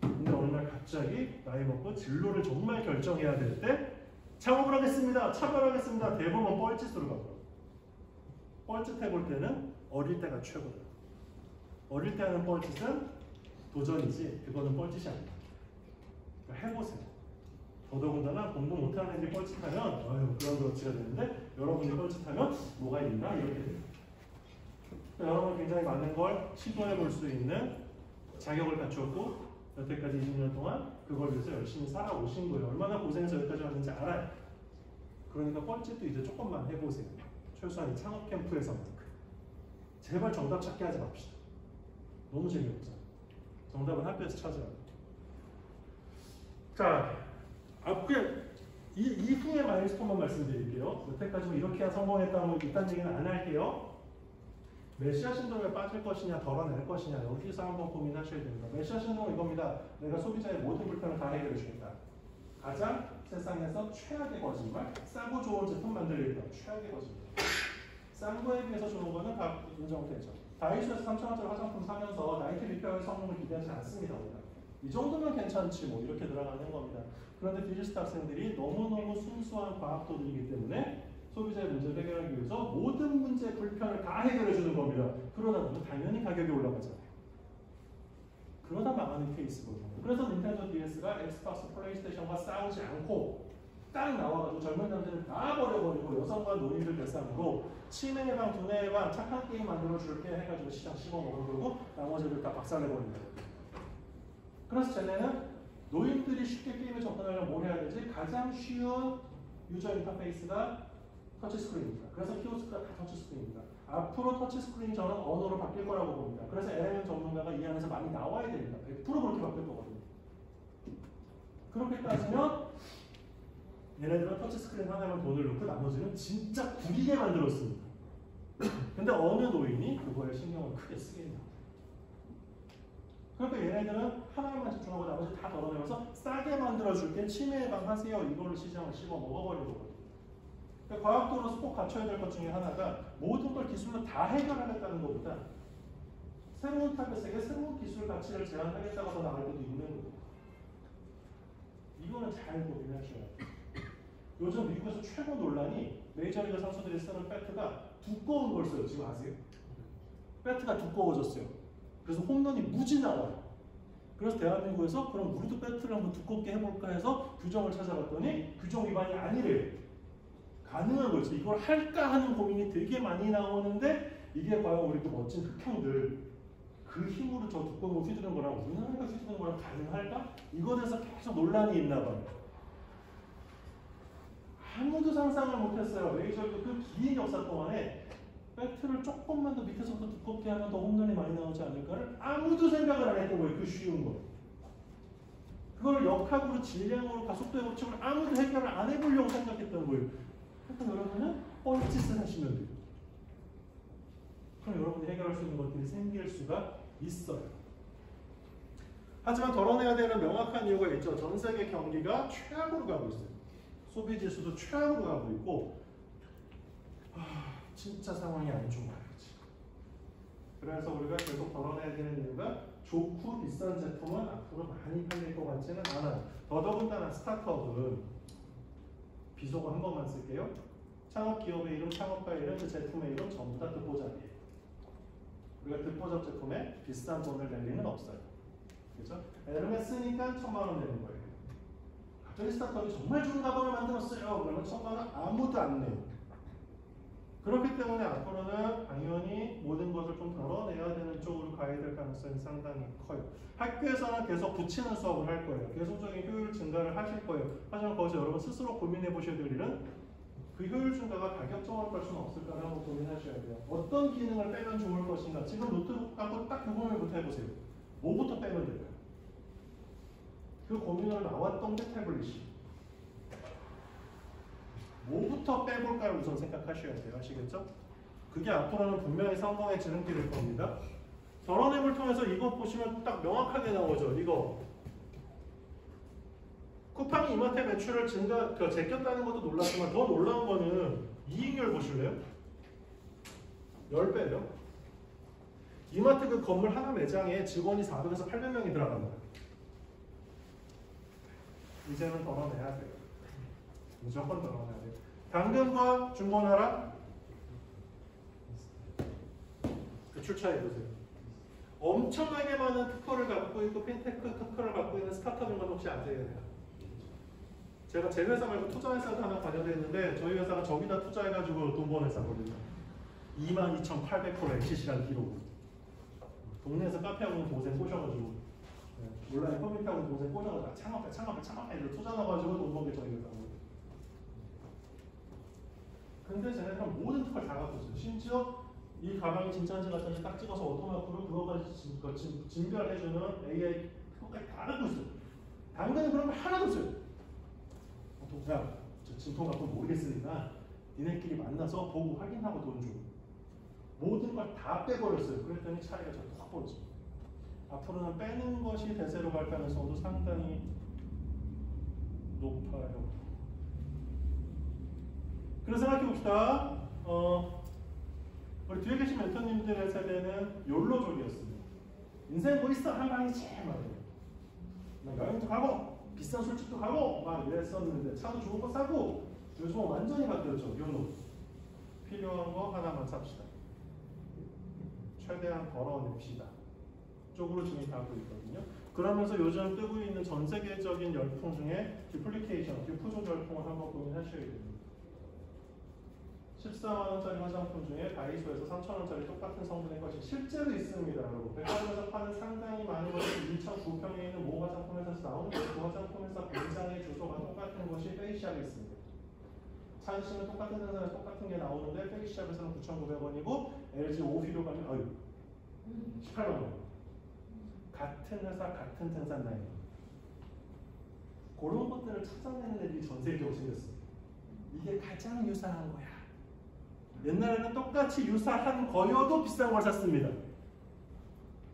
근데 어느 날 갑자기 나이 먹고 진로를 정말 결정해야 될 때 창업을 하겠습니다. 차별하겠습니다. 대부분 뻘짓으로 가고. 뻘짓 해볼 때는 어릴 때가 최고다. 어릴 때 하는 뻘짓은 도전이지 그거는 뻘짓이 아니다. 그러니까 해보세요. 더더군다나 공부 못하는 애들이 뻘짓하면 그런 그렇지가 되는데 여러분이 뻘짓하면 뭐가 있나 이렇게 돼요. 여러분 굉장히 많은 걸 시도해 볼 수 있는 자격을 갖추었고 여태까지 20년 동안 그걸 위해서 열심히 살아오신 거예요. 얼마나 고생해서 여기까지 왔는지 알아요. 그러니까 뻘짓도 이제 조금만 해보세요. 최소한 이 창업 캠프에서만큼. 제발 정답 찾기 하지 맙시다. 너무 재미없잖아. 정답은 학교에서 찾아야 돼. 자, 이 후의 마일스톤만 말씀드릴게요. 여태까지 이렇게 해야 성공했다고 이딴 얘기는 안 할게요. 메시아 신동에 빠질 것이냐 덜어낼 것이냐 여기서 한번 고민하셔야 됩니다. 메시아 신동은 이겁니다. 내가 소비자의 모든 불편을 다 해결해 주겠다. 가장 세상에서 최악의 거짓말, 싸고 좋은 제품 만들겠다. 최악의 거짓말. 싼 거에 비해서 좋은 거는 다 인정되죠. 다이소에서 3,000원짜리 화장품 사면서 나이트 리페어의 성능을 기대하지 않습니다. 이 정도면 괜찮지 뭐 이렇게 들어가는 겁니다. 그런데 디지스트 학생들이 너무너무 순수한 과학도들이기 때문에 소비자의 문제를 해결하기 위해서 모든 문제의 불편을 다 해결해 주는 겁니다. 그러다 보면 당연히 가격이 올라가잖아요. 그러다 망하는 케이스거든요. 그래서 닌텐도 DS가 엑스박스 플레이스테이션과 싸우지 않고 딱 나와가지고 젊은 남자들 다 버려버리고 여성과 노인들 대상으로 치매의 방, 두뇌의 방, 착한 게임 만들어줄게 해가지고 시장 씹어먹어버리고 나머지를 다 박살내버립니다. 그래서 쟤네는 노인들이 쉽게 게임에 접근하려면 뭘 해야 되지? 가장 쉬운 유저 인터페이스가 터치스크린입니다. 그래서 키오스크가 다 터치스크린입니다. 앞으로 터치스크린이 저는 언어로 바뀔 거라고 봅니다. 그래서 LMM 전문가가 이 안에서 많이 나와야 됩니다. 100% 그렇게 바뀔 거거든요. 그렇게 따지면 얘네들은 터치스크린 하나만 돈을 넣고 나머지는 진짜 구리게 만들었습니다. 근데 어느 노인이 그거에 신경을 크게 쓰겠냐. 그러니까 얘네들은 하나만 집중하고 나머지 다 덜어내면서 싸게 만들어줄게, 치매 예방하세요, 이걸로 시장을 씹어 먹어버리는 거거든요. 그러니까 과학적으로 꼭 갖춰야 될 것 중에 하나가 모든 걸 기술로 다 해결하겠다는 것보다 새로운 타겟에게 새로운 기술 가치를 제안하겠다고 더 나갈 때도 있는 거예요. 이거는 잘 고민하셔야 돼요. 요즘 미국에서 최고 논란이 메이저리그 선수들이 쓰는 배트가 두꺼운 걸 써요. 지금 아세요? 배트가 두꺼워졌어요. 그래서 홈런이 무지 나와요. 그래서 대한민국에서 그럼 우리도 배트를 한번 두껍게 해볼까 해서 규정을 찾아봤더니 규정 위반이 아니래요. 가능한 거죠. 이걸 할까 하는 고민이 되게 많이 나오는데 이게 과연 우리 그 멋진 흑형들 그 힘으로 저 두꺼운 거 휘두르는 거랑 우리나라가 휘두르는 거랑 가능할까? 이거에 대해서 계속 논란이 있나 봐요. 아무도 상상을 못했어요. 메이저리그 그 긴 역사 동안에 배트를 조금만 더 밑에서부터 두껍게 하면 더 홈런이 많이 나오지 않을까를 아무도 생각을 안 했던 거예요. 그 쉬운 거. 그걸 역학으로 질량으로 가속도의 법칙을 아무도 해결을 안 해보려고 생각했던 거예요. 그러니까 여러분은 뻘짓을 하시면 돼요. 그럼 여러분이 해결할 수 있는 것들이 생길 수가 있어요. 하지만 덜어내야 되는 명확한 이유가 있죠. 전 세계 경기가 최악으로 가고 있어요. 소비 지수도 최악으로 가고 있고 진짜 상황이 안 좋아요. 그래서 우리가 계속 덜어내야 되는 이유가 좋고 비싼 제품은 앞으로 많이 팔릴 것 같지는 않아요. 더더군다나 스타트업은 비속어 한 번만 쓸게요. 창업 기업의 이름, 창업가 이름, 그 제품의 이름 전부 다 듣보잡이에요. 우리가 듣보잡 제품에 비싼 돈을 낼 리는 없어요. 그죠? 에르메스니까 1,000만 원 내는 거예요. 갑자기 스타트업이 정말 좋은 가방을 만들었어요. 그러면 1,000만 원 아무도 안 내요. 그렇기 때문에 앞으로는 당연히 모든 것을 좀 덜어내야 되는 쪽으로 가야 될 가능성이 상당히 커요. 학교에서는 계속 붙이는 수업을 할 거예요. 계속적인 효율 증가를 하실 거예요. 하지만 거기서 여러분 스스로 고민해 보셔야 될 일은 그 효율 증가가 가격적으로 갈 수는 없을까를 한번 고민하셔야 돼요. 어떤 기능을 빼면 좋을 것인가. 지금 노트북 갖고 딱 그 고민부터 해보세요. 뭐부터 빼면 될까요? 그 고민으로 나왔던 게 태블릿이. 뭐부터 빼볼까를 우선 생각하셔야 돼요. 아시겠죠? 그게 앞으로는 분명히 성공의 지름길일 겁니다. 덜어냄을 통해서 이거 보시면 딱 명확하게 나오죠. 이거 쿠팡이 이마트 매출을 제꼈다는 것도 놀랐지만 더 놀라운 거는 이익률 보실래요? 10배예요. 이마트 그 건물 하나 매장에 직원이 400에서 800명이 들어갑니다. 이제는 덜어내야 돼요. 무조건 덜어내야 돼요. 당근과 중고나라 출처해보세요. 엄청나게 많은 특허를 갖고 있고 핀테크 특허를 갖고 있는 스타트업인 건 혹시 아세요? 제가 제 회사 말고 투자 회사도 하나 관여되어 있는데 저희 회사가 저기다 투자해가지고 돈 버는 회사거든요. 22,800% 엑시시라는 기록. 동네에서 카페하고 동생 꼬셔가지고 온라인 커뮤니티하고 동생 꼬셔가지고 창업해 이렇게 투자 넣어가지고 돈 번 게 저희 회사고. 근데 쟤네들은 모든 특허를 다 갖고 있어요. 심지어 이 가방이 진짜인지 가짜인지 딱 찍어서 오토마크로 그거까지 진별해주는 AI 그거까지 다 갖고 있어요. 당근은 그런 거 하나도 없어요. 야, 저 진통 갖고 모르겠으니까 니네끼리 만나서 보고 확인하고 돈 줘. 모든 걸 다 빼버렸어요. 그랬더니 차이가 저렇게 확 벌어져. 앞으로는 빼는 것이 대세로 갈 가능성도 상당히 높아요. 그래서 생각해봅시다. 우리 뒤에 계신 멘토님들의 세대는 욜로족이었습니다. 인생 뭐 있어? 한 방이 제일 많아요. 여행도 가고 비싼 술집도 가고 막 이랬었는데 차도 좋은 거 사고 요즘은 완전히 바뀌었죠. 욜로. 필요한 거 하나만 삽시다. 최대한 덜어냅시다. 쪽으로 지금 가고 있거든요. 그러면서 요즘 뜨고 있는 전 세계적인 열풍 중에 디플리케이션, 디프족 열풍을 한번 고민하셔야 됩니다. 14만원짜리 화장품 중에 다이소에서 3,000원짜리 똑같은 성분의 것이 실제로 있습니다. 여러분. 백화점에서 파는 상당히 많이 먹는 2,009평에 있는 모 화장품 회사에서 나오는 그 화장품 회사 공장의 주소가 똑같은 것이 페이시알에 있습니다. 찾으시면 똑같은 등산에 똑같은 게 나오는데 백시샵에서는 9,900원이고 LG 오피로 가면 18만 원. 같은 회사 같은 등산 라인. 그런 것들을 찾아내는 애들이 전 세계적으로 생겼어. 이게 가장 유사한 거야. 옛날에는 똑같이 유사한 거여도 비싼 걸 샀습니다.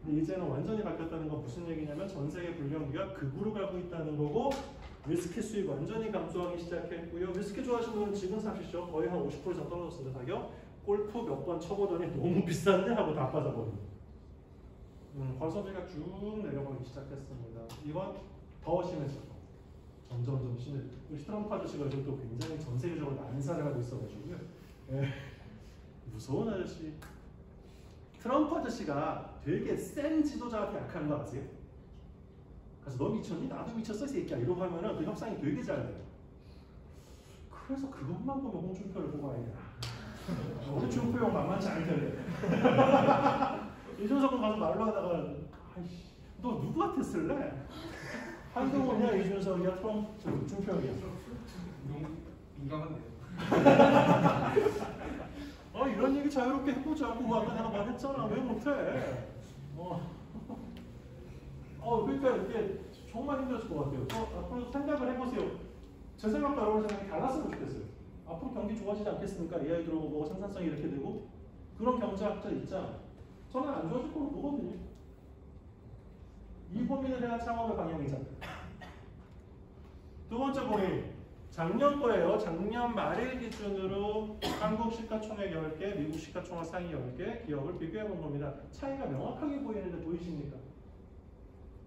근데 이제는 완전히 바뀌었다는 건 무슨 얘기냐면 전 세계 불경기가 극으로 가고 있다는 거고 위스키 수입 완전히 감소하기 시작했고요. 위스키 좋아하시는 분은 지금 사시죠. 거의 한 50% 이상 떨어졌습니다. 가격. 골프 몇 번 쳐보더니 너무 비싼데 하고 다 빠져버립니다. 과소비가 쭉 내려가기 시작했습니다. 이건 더 심해질 거. 점점 심해져. 트럼프 아저씨가 요즘 또 굉장히 전 세계적으로 난사를 하고 있어가지고요. 무서운 아저씨. 트럼프 아저씨가 되게 센 지도자한테 약한 거 아세요? 그래서 너 미쳤니? 나도 미쳤어 이 새끼야 이러고 하면은 그 협상이 되게 잘 돼요. 그래서 그것만 보면 홍준표를 뽑아야 돼. 홍준표 형 만만치 않을 텐데. 이준석은 가서 말로 하다가 아이씨 너 누구한테 쓸래? 한동훈이야 이준석이야 트럼프 준표형이야. 민감한데요. 이런 얘기 자유롭게 해보자고 내가 말했잖아. 왜 못해? 그러니까 이게 정말 힘들었을 것 같아요. 앞으로 생각을 해보세요. 제 생각과 여러분 생각이 달랐으면 좋겠어요. 앞으로 경기 좋아지지 않겠습니까? AI 들어오고 생산성이 이렇게 되고 그런 경제학자 있잖아. 저는 안 좋아질 거로 보거든요. 이 고민을 해야 창업의 방향이잖아. 두 번째 고민. 작년 거예요. 작년 말일 기준으로 한국 시가총액 10개, 미국 시가총액 상위 10개 기업을 비교해 본 겁니다. 차이가 명확하게 보이는데 보이십니까?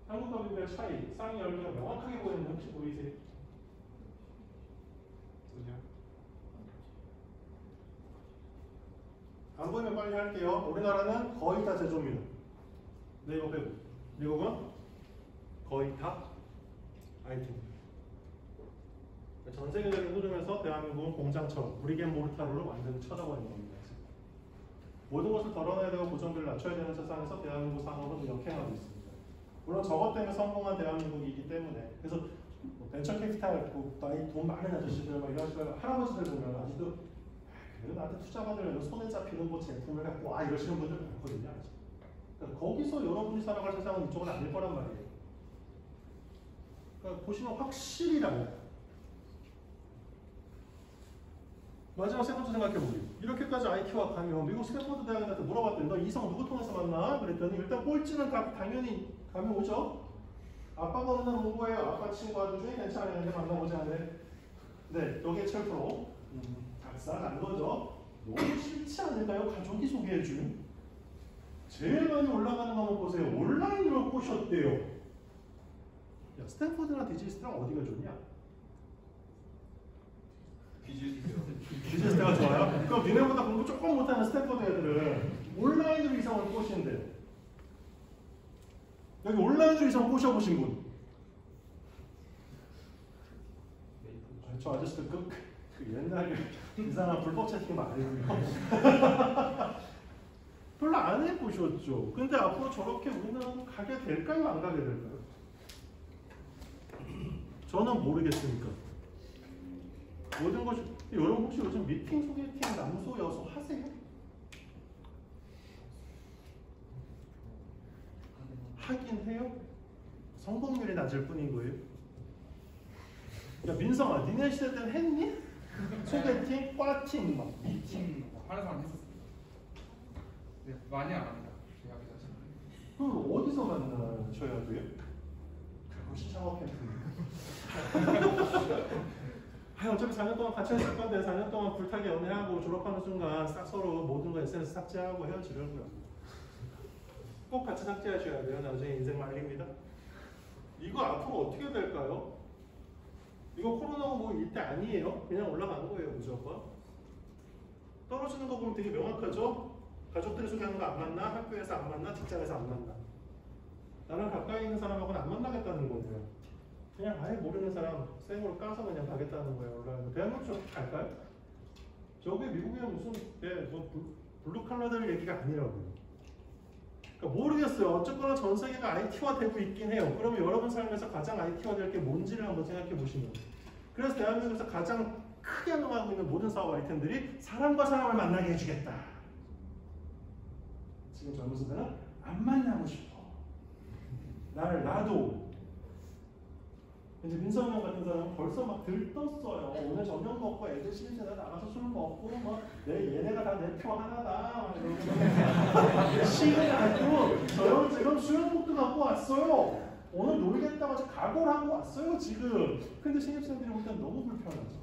한국과 미국의 차이, 상위 10개가 명확하게 보이는데 혹시 보이세요? 안 보이면 빨리 할게요. 우리나라는 거의 다 제조입니다. 네이버 빼고. 미국은 거의 다 IT입니다. 전 세계적인 흐름에서 대한민국은 공장처럼 브릭앤모르타로 완전히 쳐다보는 겁니다. 모든 것을 덜어내야 되고 고정비를 낮춰야 되는 세상에서 대한민국 산업은 역행하고 있습니다. 물론 저것 때문에 성공한 대한민국이기 때문에 그래서 벤처 캐피탈 나이 돈 많은 아저씨들 막 이런 할아버지들 보면 아직도 그래도 나한테 투자 받으려면 손에 잡히는 뭐 제품을 갖고 와 이러시는 분들 많거든요. 그러니까 거기서 여러분이 살아갈 세상은 이쪽은 아닐 거란 말이에요. 그러니까 보시면 확실히 달라요. 마지막 세 번째 생각해보기. 이렇게까지 IT와 가면 미국 스탠포드 대학한테 물어봤더니 너 이성 누구 통해서 만나? 그랬더니 일단 꼴찌는 당연히 가면 오죠. 아빠가 어느 날 온 거예요. 아빠 친구 아주 중에 괜찮았는데 만나보지 않네. 네, 여기에 7%. 닭살 난 거죠. 너무 싫지 않을까요? 가족이 소개해준. 제일 많이 올라가는 거 한번 보세요. 온라인으로 꼬셨대요. 야, 스탠포드나 디지스트랑 어디가 좋냐? 디지스트가 좋아요? 그럼 니네보다 공부 조금 못하는 스탠포드 애들은 온라인으로 이성을 꼬신대. 여기 온라인으로 이성 꼬셔보신 분? 저 아저씨도 그 옛날에 이상한 불법 채팅 많이 별로 안 해보셨죠? 근데 앞으로 저렇게 우리나라도 가게 될까요? 안 가게 될까요? 저는 모르겠으니까. 모든 것이 여러분 혹시 요즘 미팅, 소개팅, 남소, 여소 하세요? 하긴 해요? 성공률이 낮을 뿐인 거예요? 야 민성아, 니네 시대 때는 했니? 소개팅, 과팅, 막 미팅 하는 사람 했었어요. 네, 많이 안 합니다. 그럼 어디서 만나셔야 돼요? 그것이 창업 캠프입니다. 어차피 4년 동안 같이 했을 건데 4년 동안 불타게 연애하고 졸업하는 순간 싹 서로 모든 거 SNS 삭제하고 헤어지려고요. 꼭 같이 삭제하셔야 돼요. 나중에 인생 말립니다. 이거 앞으로 어떻게 될까요? 이거 코로나가 뭐 이때 아니에요. 그냥 올라가는 거예요. 무조건. 떨어지는 거 보면 되게 명확하죠? 가족들이 소개하는 거 안 만나, 학교에서 안 만나, 직장에서 안 만나. 나는 가까이 있는 사람하고는 안 만나겠다는 거예요. 그냥 아예 모르는 사람 생으로 까서 그냥 가겠다는 거예요. 대한민국 저렇게 갈까요? 저게 미국에 무슨 뭐 블루칼라들 얘기가 아니라고요. 그러니까 모르겠어요. 어쨌거나 전 세계가 IT화 되고 있긴 해요. 그러면 여러분 삶에서 가장 IT화 될 게 뭔지를 한번 생각해 보시면. 그래서 대한민국에서 가장 크게 항목하고 있는 모든 사업 아이템들이 사람과 사람을 만나게 해주겠다. 지금 젊은 세대는 안 만나고 싶어. 나를 놔도. 이제 민성이 형 같은 사람은 벌써 막 들떴어요. 오늘 저녁 먹고 애들 쉬는 날 나가서 술 먹고 얘네가 다 내 표 하나다. 시간도 저 형 지금 수영복도 갖고 왔어요. 오늘 놀겠다고 해서 각오를 하고 왔어요 지금. 근데 신입생들이 볼 땐 너무 불편하죠.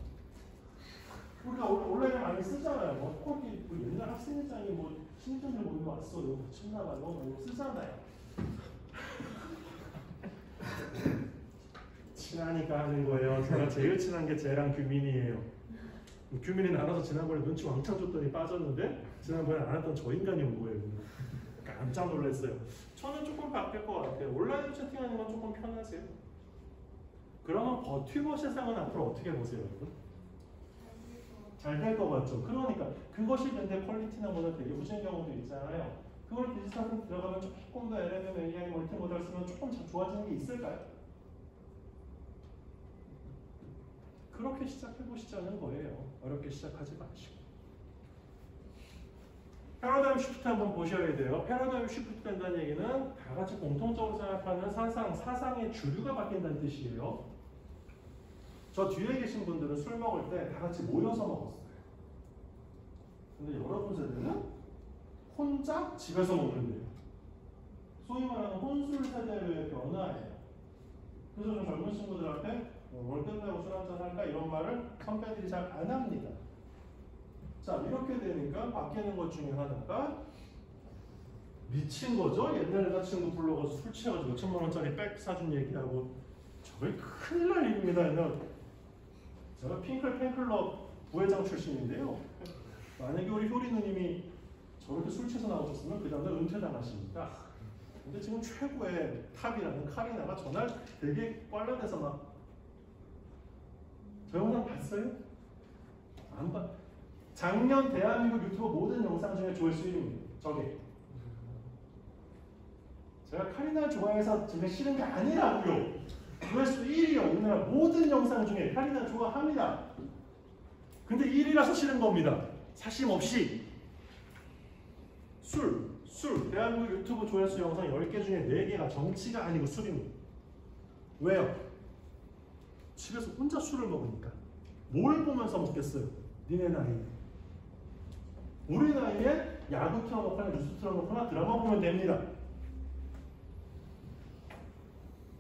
우리가 온라인에 많이 쓰잖아요. 거기 옛날 학생회장이 신입생들 모임에 왔어. 이거 붙였나봐요. 이거 쓰잖아요. 친하니까 하는 거예요. 제가 제일 친한 게 쟤랑 규민이에요. 규민이는 알아서 지난번에 눈치 왕창 줬더니 빠졌는데 지난번에 안 했던 저 인간이 온 거예요. 깜짝 놀랐어요. 저는 조금 바뀔 것 같아요. 온라인 채팅하는 건 조금 편하세요? 그러면 버튜버 세상은 앞으로 어떻게 보세요, 여러분? 잘 될 것 같죠? 그러니까 그것이 근데 퀄리티나 뭐는 되게 후진 경우도 있잖아요. 그걸 디지털로 들어가면 조금 더 LLM, AI, 멀티모델 쓰면 조금 좋아지는 게 있을까요? 그렇게 시작해보시자는 거예요. 어렵게 시작하지 마시고. 패러다임 시프트 한번 보셔야 돼요. 패러다임 시프트 된다는 얘기는 다 같이 공통적으로 생각하는 사상의 주류가 바뀐다는 뜻이에요. 저 뒤에 계신 분들은 술 먹을 때 다 같이 모여서 먹었어요. 근데 여러분 세대는 혼자 집에서 먹는데요. 소위 말하는 혼술 세대의 변화예요. 그래서 좀 젊은 친구들한테 오늘 끝나고 술 한잔 할까? 이런 말을 선배들이 잘 안 합니다. 자, 이렇게 되니까 바뀌는 것 중에 하나가 미친 거죠? 옛날 여자친구 불러가서 술 취해가지고 몇천만 원짜리 백 사준 얘기하고 저게 큰일 날 일입니다. 제가 핑클 팬클럽 부회장 출신인데요. 만약에 우리 효리 누님이 저렇게 술 취해서 나오셨으면 그 다음날 은퇴당하십니다. 근데 지금 최고의 탑이라는 카리나가 전날 되게 꽐라대서 막 저 영상 봤어요? 안 봐. 작년 대한민국 유튜버 모든 영상 중에 조회수 1위입니다. 저게. 제가 카리나 좋아해서 제가 싫은 게 아니라고요. 조회수 1위요. 우리나라 모든 영상 중에 카리나 좋아합니다. 근데 1위라서 싫은 겁니다. 사심 없이. 술. 대한민국 유튜브 조회수 영상 10개 중에 4개가 정치가 아니고 술입니다. 왜요? 집에서 혼자 술을 먹으니까. 뭘 보면서 먹겠어요? 니네 나이에. 우리 나이에 야구 틀어놓거나 뉴스 틀어놓거나 드라마 보면 됩니다.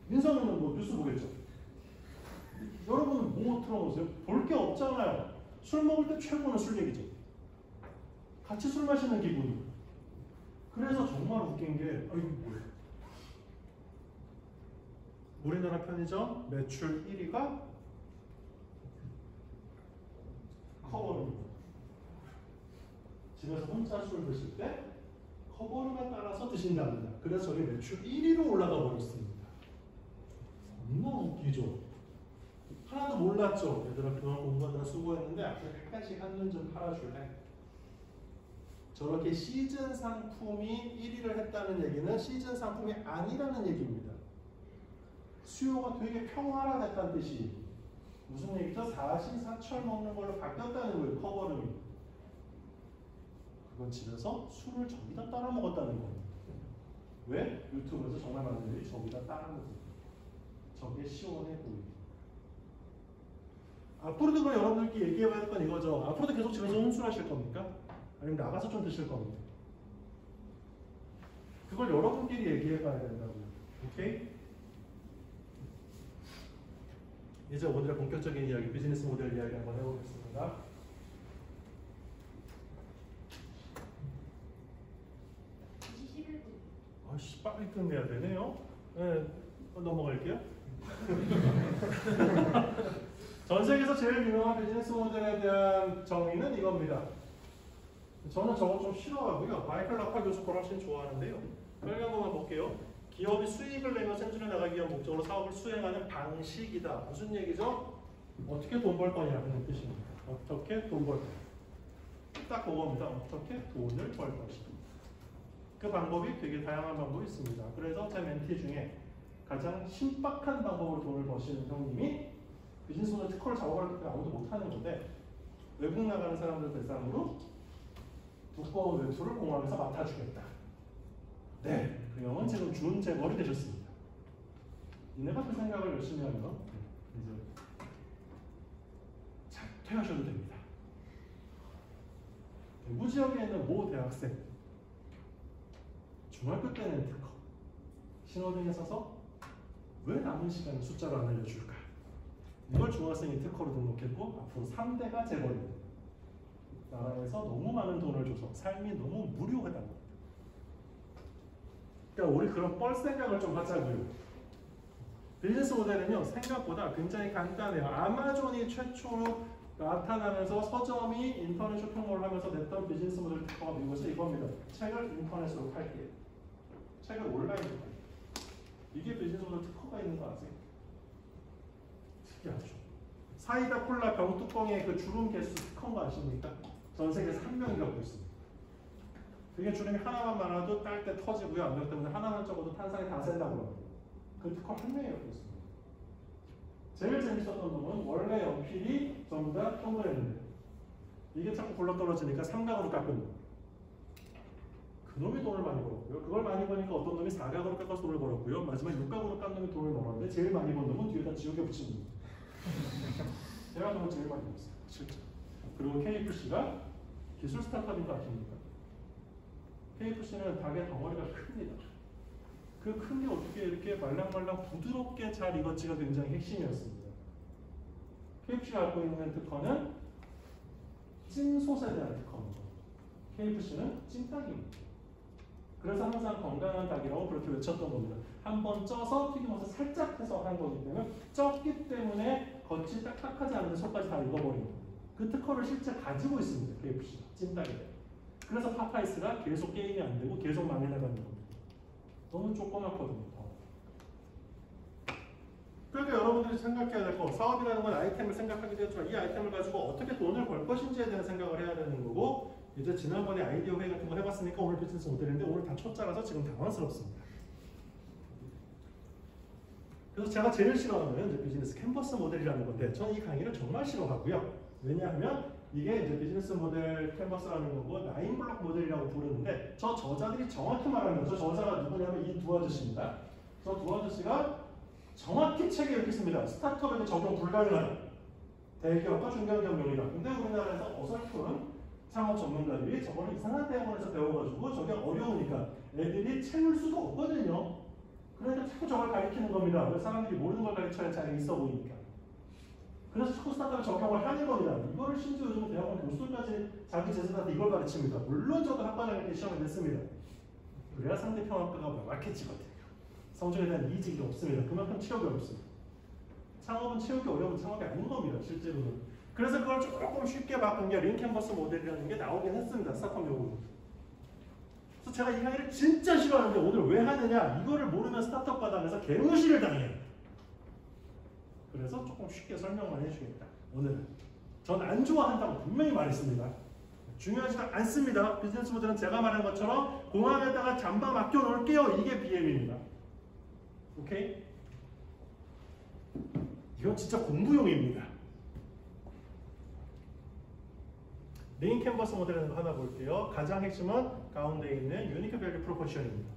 민성이는 뭐 뉴스 보겠죠? 여러분은 뭐 틀어놓으세요? 볼 게 없잖아요. 술 먹을 때 최고는 술 얘기죠. 같이 술 마시는 기분이. 그래서 정말 웃긴 게 이거 뭐예요? 우리나라 편의점 매출 1위가 커버룸입니다. 집에서 혼자 술 드실 때 커버룸에 따라서 드신답니다. 그래서 저희 매출 1위로 올라가 버렸습니다. 겁나 웃기죠? 하나도 몰랐죠? 얘들아 그동안 공부하느라 수고했는데 앞으로 약간씩 한눈 좀 팔아줄래? 저렇게 시즌 상품이 1위를 했다는 얘기는 시즌 상품이 아니라는 얘기입니다. 수요가 되게 평화화됐다는 뜻이 무슨 얘기죠? 사시사철 먹는 걸로 바뀌었다는 거예요. 커버룸이. 그건 집에서 술을 저기다 따라 먹었다는 겁니다. 왜? 유튜브에서 정말 많은 분들이 저기다 따라 먹어요. 저게 시원해 보이고. 앞으로도 그럼 여러분들께 얘기해봐야 할 건 이거죠. 앞으로도 계속 집에서 혼술하실 겁니까? 아니면 나가서 좀 드실 겁니까? 그걸 여러분끼리 얘기해봐야 된다고요. 오케이? 이제 오늘의 본격적인 이야기, 비즈니스 모델 이야기 한번 해보겠습니다. 아씨, 빨리 끝내야 되네요. 네, 넘어갈게요. 전 세계에서 제일 유명한 비즈니스 모델에 대한 정의는 이겁니다. 저는 저거 좀 싫어하고요. 마이클 라파 교수 걸 훨씬 좋아하는데요. 빨리 한 번만 볼게요. 기업이 수익을 내며 생존해 나가기 위한 목적으로 사업을 수행하는 방식이다. 무슨 얘기죠? 어떻게 돈 벌 거냐는 뜻입니다. 어떻게 돈 벌 거냐. 딱 그겁니다. 어떻게 돈을 벌 것이다. 그 방법이 되게 다양한 방법이 있습니다. 그래서 제 멘티 중에 가장 신박한 방법으로 돈을 버시는 형님이 비즈니스 모델 특허를 잡아버렸기 때문에 아무도 못하는 건데 외국 나가는 사람들 대상으로 두꺼운 외투를 공항에서 맡아주겠다. 네, 그 형은 지금 준 재벌이 되셨습니다. 이내가 그 생각을 열심히 하면 이제 자퇴하셔도 됩니다. 대구 지역에 있는 모 대학생 중학교 때는 특허 신호등에 서서 왜 남은 시간에 숫자를 안 알려줄까? 이걸 중학생이 특허로 등록했고 앞으로 3대가 재벌입니다. 나라에서 너무 많은 돈을 줘서 삶이 너무 무료하다. 그러니까 우리 그런 뻘 생각을 좀 하자고요. 비즈니스 모델은요 생각보다 굉장히 간단해요. 아마존이 최초로 나타나면서 서점이 인터넷 쇼핑몰을 하면서 냈던 비즈니스 모델 특허가 미국에서 이겁니다. 책을 인터넷으로 팔게요. 책을 온라인으로 팔게요. 이게 비즈니스 모델 특허가 있는 거 아세요? 특이하죠. 사이다 콜라 병 뚜껑에 그 주름 개수 특허인 거 아십니까? 전 세계에서 한 명이 갖고 있습니다. 그게 주름이 하나만 많아도 딸 때 터지고요. 압력 때문에 하나만 적어도 탄산이 다 샌다고 합니다. 그 특허 한 명이 갖고 있습니다. 제일 재밌었던 놈은 원래 연필이 전부 다 동그랬는데 이게 자꾸 굴러떨어지니까 삼각으로 깎은 놈. 그 놈이 돈을 많이 벌었고요. 그걸 많이 버니까 어떤 놈이 사각으로 깎아서 돈을 벌었고요. 마지막 육각으로 깎는 놈이 돈을 벌었는데 제일 많이 번 놈은 뒤에다 지우개 붙인 놈. 제가 돈을 제일 많이 벌었어요. 실제. 그리고 KFC가 기술 스타트업인 거 아십니까? KFC는 닭의 덩어리가 큽니다. 그 큰 게 어떻게 이렇게 말랑말랑 부드럽게 잘 익었지가 굉장히 핵심이었습니다. KFC가 갖고 있는 특허는 찜솥에 대한 특허입니다. KFC는 찜닭입니다. 그래서 항상 건강한 닭이라고 그렇게 외쳤던 겁니다. 한번 쪄서 튀김옷을 살짝 해서 한 거기 때문에 쪘기 때문에 겉이 딱딱하지 않은데 속까지 다 익어버린 겁니다. 그 특허를 실제 가지고 있습니다. KFC가 찜닭에. 그래서 파파이스가 계속 게임이 안 되고 계속 망해나가는 겁니다. 너무 조그맣거든요. 그러니까 여러분들이 생각해야 될 거, 사업이라는 건 아이템을 생각하기도 했지만 이 아이템을 가지고 어떻게 돈을 벌 것인지에 대한 생각을 해야 되는 거고, 이제 지난번에 아이디어 회의 같은 거 해봤으니까 오늘 비즈니스 모델인데 오늘 다 초짜라서 지금 당황스럽습니다. 그래서 제가 제일 싫어하는 이제 비즈니스 캔버스 모델이라는 건데 저는 이 강의를 정말 싫어하고요. 왜냐하면 이게 이제 비즈니스 모델 캔버스라는 거고 나인블록 모델이라고 부르는데 저 저자들이 정확히 말하면 저 저자가 누구냐면 이 두 아저씨입니다. 저 두 아저씨가 정확히 책에 이렇게 씁니다. 스타트업에도 적용 불가능하다. 대기업과 중견기업용이다. 근데 우리나라에서 어설픈 창업 전문가들이 저걸 이상한 대학원에서 배워가지고 저게 어려우니까 애들이 채울 수도 없거든요. 그러니까 자꾸 저걸 가르치는 겁니다. 왜 사람들이 모르는 걸 가르쳐야 잘 있어 보이니까. 그래서 자꾸 스타트업에 적용을 하는 겁니다. 이거를 심지어 요즘 대학원 교수들까지 자기 제자들한테 이걸 가르칩니다. 물론 저도 학과장한테 시험을 냈습니다. 그래야 상대평가가 명확해지거든요. 성적에 대한 이직이 없습니다. 그만큼 체육이 어렵습니다. 창업은 체육이 어려운 창업이 아닌 겁니다. 실제로는. 그래서 그걸 조금 쉽게 바꾼 게 링캔버스 모델이라는 게 나오긴 했습니다. 스타트업 용어로. 그래서 제가 이 강의를 진짜 싫어하는데 오늘 왜 하느냐, 이거를 모르면 스타트업 바닥에서 개무시를 당해요. 그래서 조금 쉽게 설명만 해주겠다. 오늘은 전 안 좋아한다고 분명히 말했습니다. 중요하지 않습니다. 비즈니스 모델은 제가 말한 것처럼 공항에다가 잠바 맡겨 놓을게요. 이게 BM입니다. 오케이? 이건 진짜 공부용입니다. 메인 캔버스 모델은 하나 볼게요. 가장 핵심은 가운데 있는 유니크 밸류 프로포션입니다.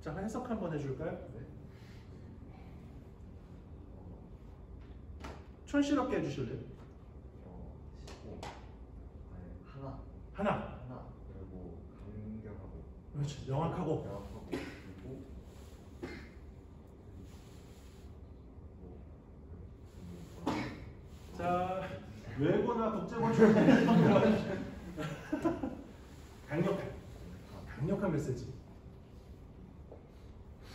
자, 해석 한번 해줄까요? 네. 촌스럽게 해주실래요? 하나. 그리고 간결하고. 그렇지. 명확하고. 자, 외고나 국제고 출신의 강력한 메시지.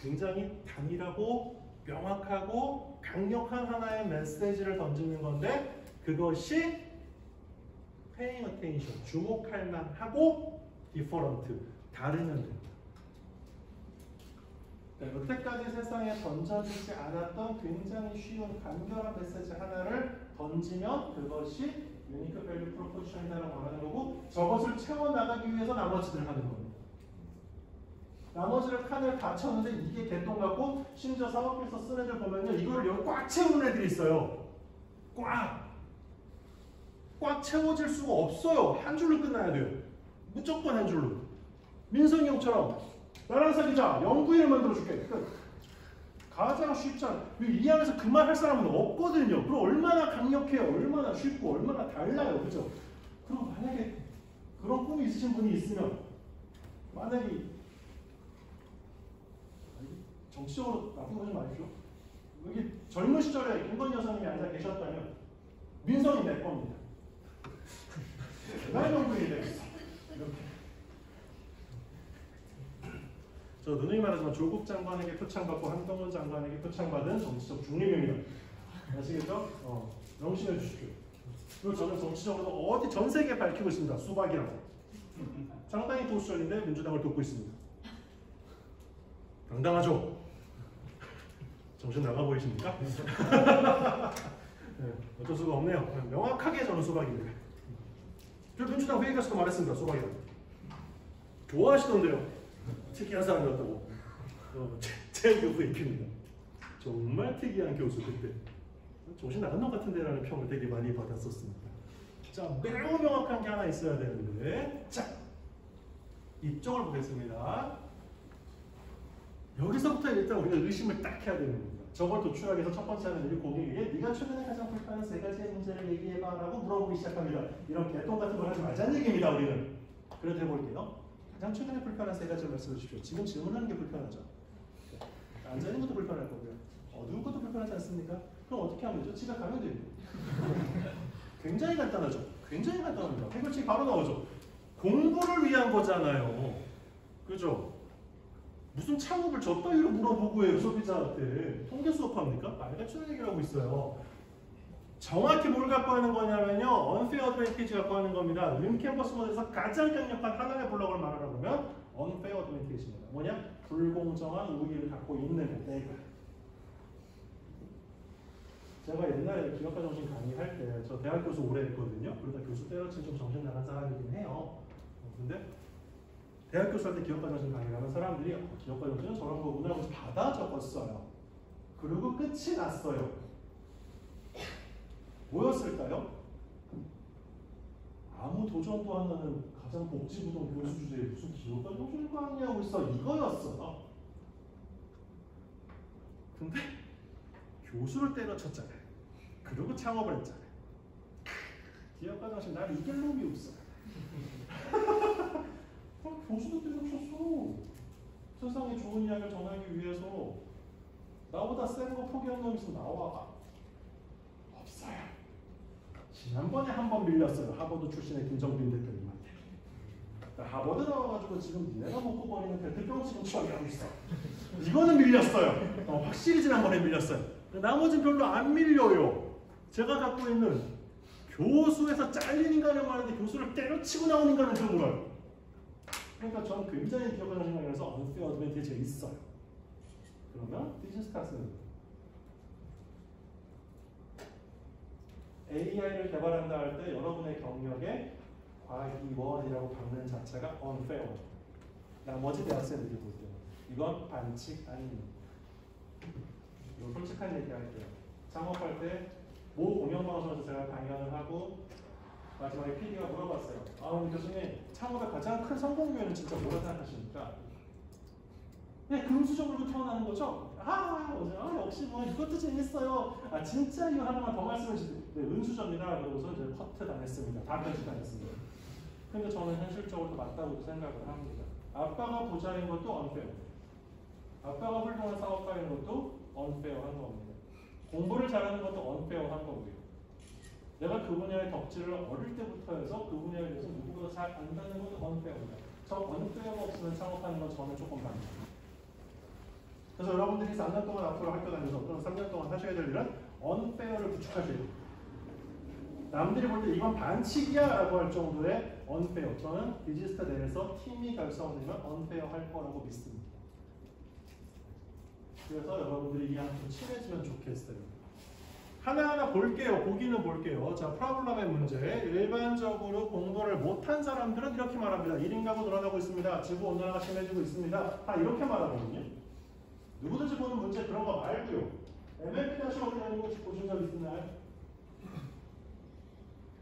굉장히 단일하고 명확하고 강력한 하나의 메시지를 던지는 건데 그것이 paying attention, 주목할 만하고 different, 다르면 됩니다. 여태까지 세상에 던져지지 않았던 굉장히 쉬운 간결한 메시지 하나를 던지면 그것이 유니크 밸류 프로포지션이라고 말하는 거고 저것을 채워나가기 위해서 나머지들을 하는 겁니다. 나머지를 칸을 다 쳤는데 이게 개똥 같고 심지어 사업에서 쓴 애들 보면요. 이거를 여기 꽉 채우는 애들이 있어요. 꽉 채워질 수가 없어요. 한 줄로 끝나야 돼요. 무조건 한 줄로. 민성이 형처럼 나랑 사귀자. 091 만들어줄게. 가장 쉽잖아. 이 안에서 그 말 할 사람은 없거든요. 그럼 얼마나 강력해요. 얼마나 쉽고 얼마나 달라요. 그죠? 그럼 만약에 그런 꿈이 있으신 분이 있으면 만약에 정치적으로 나쁜 거 좀 마십시오. 여기 젊은 시절에 김건희 여사님이 앉아 계셨다면 민성이 내 겁니다. 나의 명분이 되겠어. 이렇게. 저 누누이 말하지만 조국 장관에게 표창받고 한동훈 장관에게 표창받은 정치적 중립입니다. 아시겠죠? 명심해 주십시오. 그리고 저는 정치적으로 어디 전 세계에 밝히고 있습니다. 수박이라고. 상당히 보수적인데 민주당을 돕고 있습니다. 당당하죠? 정신 나가 보이십니까? 네, 어쩔 수가 없네요. 명확하게 저는 수박입니다. 저 민주당 회의 가서도 말했습니다. 수박이라고. 좋아하시던데요. 특이한 사람이었다고. 제 교수 AP입니다. 정말 특이한 교수 그때. 정신 나간 놈 같은데 라는 평을 되게 많이 받았었습니다. 자, 매우 명확한 게 하나 있어야 되는데, 자, 이쪽을 보겠습니다. 여기서부터 일단 우리가 의심을 딱 해야 되는 겁니다. 저걸 도출하기 위해서 첫 번째 하는 일이 고객에게 네가 최근에 가장 불편한 세 가지의 문제를 얘기해봐 라고 물어보기 시작합니다. 이런 개똥 같은 걸 하지 말자는 얘기입니다. 우리는. 그래도 해볼게요. 가장 최근에 불편한 세 가지를 말씀해 주십시오. 지금 질문하는 게 불편하죠. 앉아있는 것도 불편할 거고요. 어두운 것도 불편하지 않습니까? 그럼 어떻게 하면 되죠? 집에 가면 됩니다. 굉장히 간단하죠. 굉장히 간단합니다. 해결책이 바로 나오죠. 공부를 위한 거잖아요. 그죠? 무슨 창업을 저 따위로 물어보고 해요. 소비자한테. 통계 수업합니까? 말같이는 얘기를 하고 있어요. 정확히 뭘 갖고 하는 거냐면요. unfair advantage 갖고 하는 겁니다. 림 캠퍼스 모델에서 가장 강력한 하나의 블록을 말하라 그러면 unfair advantage입니다. 뭐냐? 불공정한 우위를 갖고 있는 내가. 제가 옛날에 기업가 정신 강의할 때 저 대학 교수 오래 했거든요. 그러다 교수 때려친 좀 정신 나간 사람이긴 해요. 근데 대학 교수 할 때 기업가 정신 강의를 하는 사람들이 기업가 정신은 저런 거구나 하고 받아 적었어요. 그리고 끝이 났어요. 뭐였을까요? 아무 도전도 안 나는 가장 복지부동 교수 주제에 무슨 기업가 정신 강의하고 있어. 이거였어요. 근데 교수를 때려쳤잖아요. 그리고 창업을 했잖아요. 기업가 정신 날 이길 놈이 없어. 교수도 때려쳤어. 세상에 좋은 이야기를 전하기 위해서 나보다 센 거 포기한 놈이 있으면 나와. 없어요. 지난번에 한 번 밀렸어요. 하버드 출신의 김정빈 대표님한테. 하버드 나와가지고 지금 내가 먹고 버리는 대통령 지금 처리하고 있어. 이거는 밀렸어요. 확실히 지난번에 밀렸어요. 나머지는 별로 안 밀려요. 제가 갖고 있는 교수에서 잘린 인간을 말하는데 교수를 때려치고 나온 인간은 드물어요. 그러니까 저는 굉장히 기억하는 생각이라서 unfair advantage가 있어요. 그러면 비즈니스 클래스는 AI를 개발한다 할 때 여러분의 경력에 과기원이라고 박는 자체가 unfair. 나머지 대학생들이 볼 때는 이건 반칙 아닙니다. 이거 솔직한 얘기 할게요. 창업할 때 모 공영방송에서 제가 강연을 하고 마지막에 PD가 물어봤어요. 교수님, 창업의 가장 큰 성공 요인은 진짜 뭐라 생각하십니까? 네, 금수저물고 태어나는 거죠? 역시 뭐 이것도 재밌어요. 진짜 이거 하나만 더 말씀해 주세요. 네, 은수저입니다. 그러고서 이제 커트 당했습니다. 다 편집 당했습니다. 근데 저는 현실적으로 맞다고 생각을 합니다. 아빠가 부자인 것도 unfair. 아빠가 훌륭한 사업가인 것도 unfair한 겁니다. 공부를 잘하는 것도 unfair한 거고요. 내가 그 분야의 덕질을 어릴 때부터 해서 그 분야에 대해서 누구보다 잘 안다는 것도 unfair입니다. 저 unfair가 없으면 창업하는 건 저는 조금 반대입니다. 그래서 여러분들이 4년 동안 앞으로 학교 다니면서 또는 3년 동안 하셔야 될 일은 unfair를 구축하셔야 돼요. 남들이 볼 때 이건 반칙이야 라고 할 정도의 unfair. 저는 비즈니스 내에서 팀이 결성되면 unfair 할 거라고 믿습니다. 그래서 여러분들이 이 안에 좀 친해지면 좋겠어요. 하나하나 볼게요. 보기는 볼게요. 자, 프로블럼의 문제. 일반적으로 공부를 못한 사람들은 이렇게 말합니다. 1인 가구 늘어나고 있습니다. 지구 온난화가 심해지고 있습니다. 다 이렇게 말하거든요. 누구든지 보는 문제 그런 거 말고요. MLP-1이라는 거 혹시 보신 적 있나요?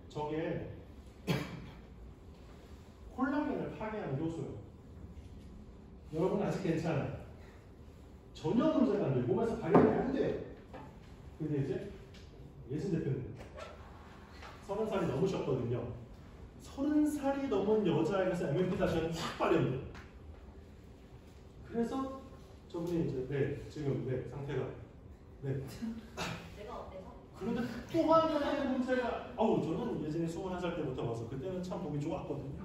저게 콜라겐을 파괴하는 요소예요. 여러분 아직 괜찮아요. 전혀 문제가 안 돼요. 몸에서 발현이 안 돼요. 근데 이제 예진 대표님 30살이 넘으셨거든요. 30살이 넘은 여자에게서 MLP-1은 확 발현돼요. 그래서 저분이 이제 지금 상태가 내가 어때서? 그런데 또 하나의 문제가 저는 예진이 21살 때부터 봐서 그때는 참 보기 좋았거든요.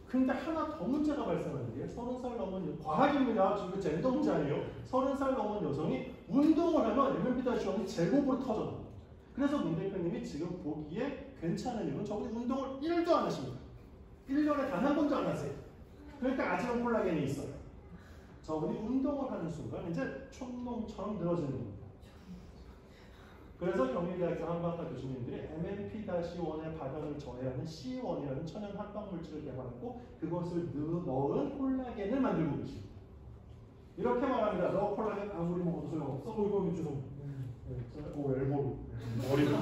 근데 하나 더 문제가 발생하는 게 30살 넘은 과학입니다. 지금 젠더 문제 아니에요. 30살 넘은 여성이 운동을 하면 MLP-1이 제곱으로 터져요. 그래서 문 대표님이 지금 보기에 괜찮은 이유는 저분이 운동을 1도 안 하십니다. 1년에 단 한 번도 안 하세요. 그러니까 아지런 콜라겐이 있어요. 저분이 운동을 하는 순간 이제 촌놈처럼 늘어지는 겁니다. 그래서 경희대학교 한방과 교수님들이 MLP-1의 발현을 저해하는 C1이라는 천연 합방 물질을 개발했고 그것을 넣은 콜라겐을 만들고 계십니다. 이렇게 말합니다. 너 콜라겐 아무리 먹어도 소용없어. 이거 주소. 엘보로 머리가.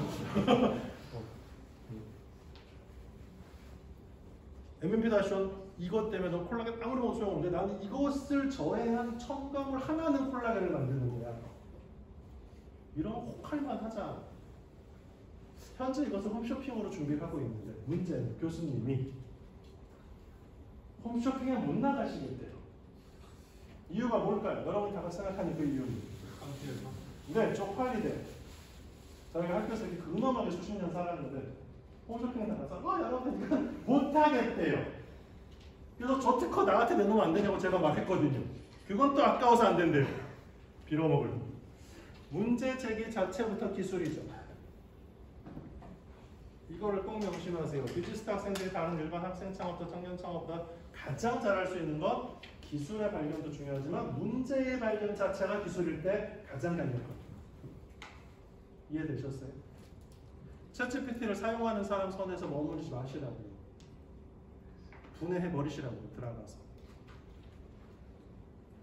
MLP-1 이것 때문에 너 콜라겐 아무리 먹어도 소용없는데 나는 이것을 저해한 첨가물 하나는 콜라겐을 만드는 거야. 이런 혹할만 하자. 현재 이것을 홈쇼핑으로 준비하고 있는데 문제는 교수님이 홈쇼핑에 못 나가시겠대요. 이유가 뭘까요? 여러분이 다 같이 생각하는 그 이유는 네, 쪽팔리대. 저희가 학교에서 이렇게 근엄하게 수십 년 살았는데 홈쇼핑에 나가서 여러분 이건 못하겠대요. 그래서 저 특허 나한테 내놓으면 안 되냐고 제가 말했거든요. 그건 또 아까워서 안 된대요. 빌어먹을. 문제 제기 자체부터 기술이죠. 이거를 꼭 명심하세요. 디지스트 학생들이 다른 일반 학생 창업자, 청년 창업보다 가장 잘할 수 있는 건 기술의 발견도 중요하지만 문제의 발견 자체가 기술일 때 가장 강력합니다. 이해되셨어요? 챗GPT를 사용하는 사람 선에서 머무르지 마시라고요. 분해해 버리시라고요. 들어가서.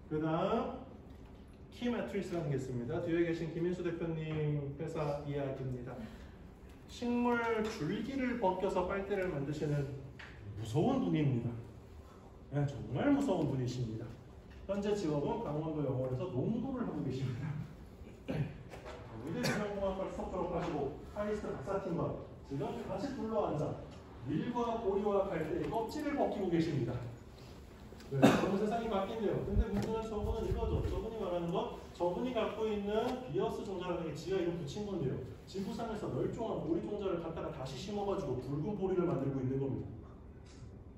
그 다음 키 매트리스라는 게 있습니다. 뒤에 계신 김인수 대표님 회사 이야기입니다. 식물 줄기를 벗겨서 빨대를 만드시는 무서운 분입니다. 네, 정말 무서운 분이십니다. 현재 직업은 강원도 영월에서 농부를 하고 계십니다. 의대생명공학과 수석 졸업하시고 카이스트 박사팀과 지금 같이 둘러앉아 밀과 보리와 갈대의 껍질을 벗기고 계십니다. 네, 너무 세상이 바뀐대요. 근데 문제는 저분은 이거죠. 저분이 말하는 건 저분이 갖고 있는 비어스 종자라는 게 지가 이름 붙인 건데요. 지구상에서 멸종한 보리 종자를 갖다가 다시 심어가지고 붉은 보리를 만들고 있는 겁니다.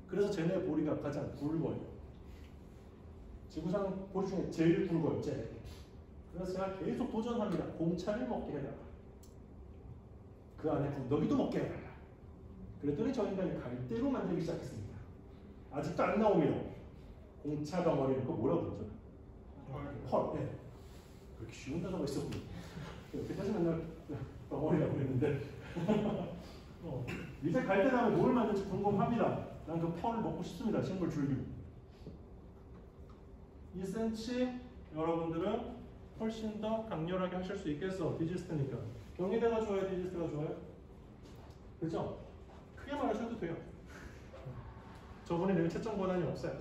그래서 쟤네 보리가 가장 굵어요. 지구상 보리 중에 제일 굵어요. 쟤. 그래서 제가 계속 도전합니다. 공차를 먹게 해달라. 그 안에 군더기도 먹게 해달라. 그랬더니 저 인간이 갈대로 만들기 시작했습니다. 아직도 안 나옵니다. 공차 덩어리 그거 뭐라고 그러죠? 펄. 네. 그렇게 쉬운 단어가 있었군요. 그때까지 맨날 덩어리라고 그랬는데 이제 갈대 다음에 뭘 만들지 궁금합니다. 난 그 펄을 먹고 싶습니다. 식물 줄기. 2cm 여러분들은 훨씬 더 강렬하게 하실 수 있겠어. 디지스트니까. 경희대가 좋아요? 디지스트가 좋아요? 그죠? 크게 말하셔도 돼요. 저분이 늘 채점 권한이 없어요.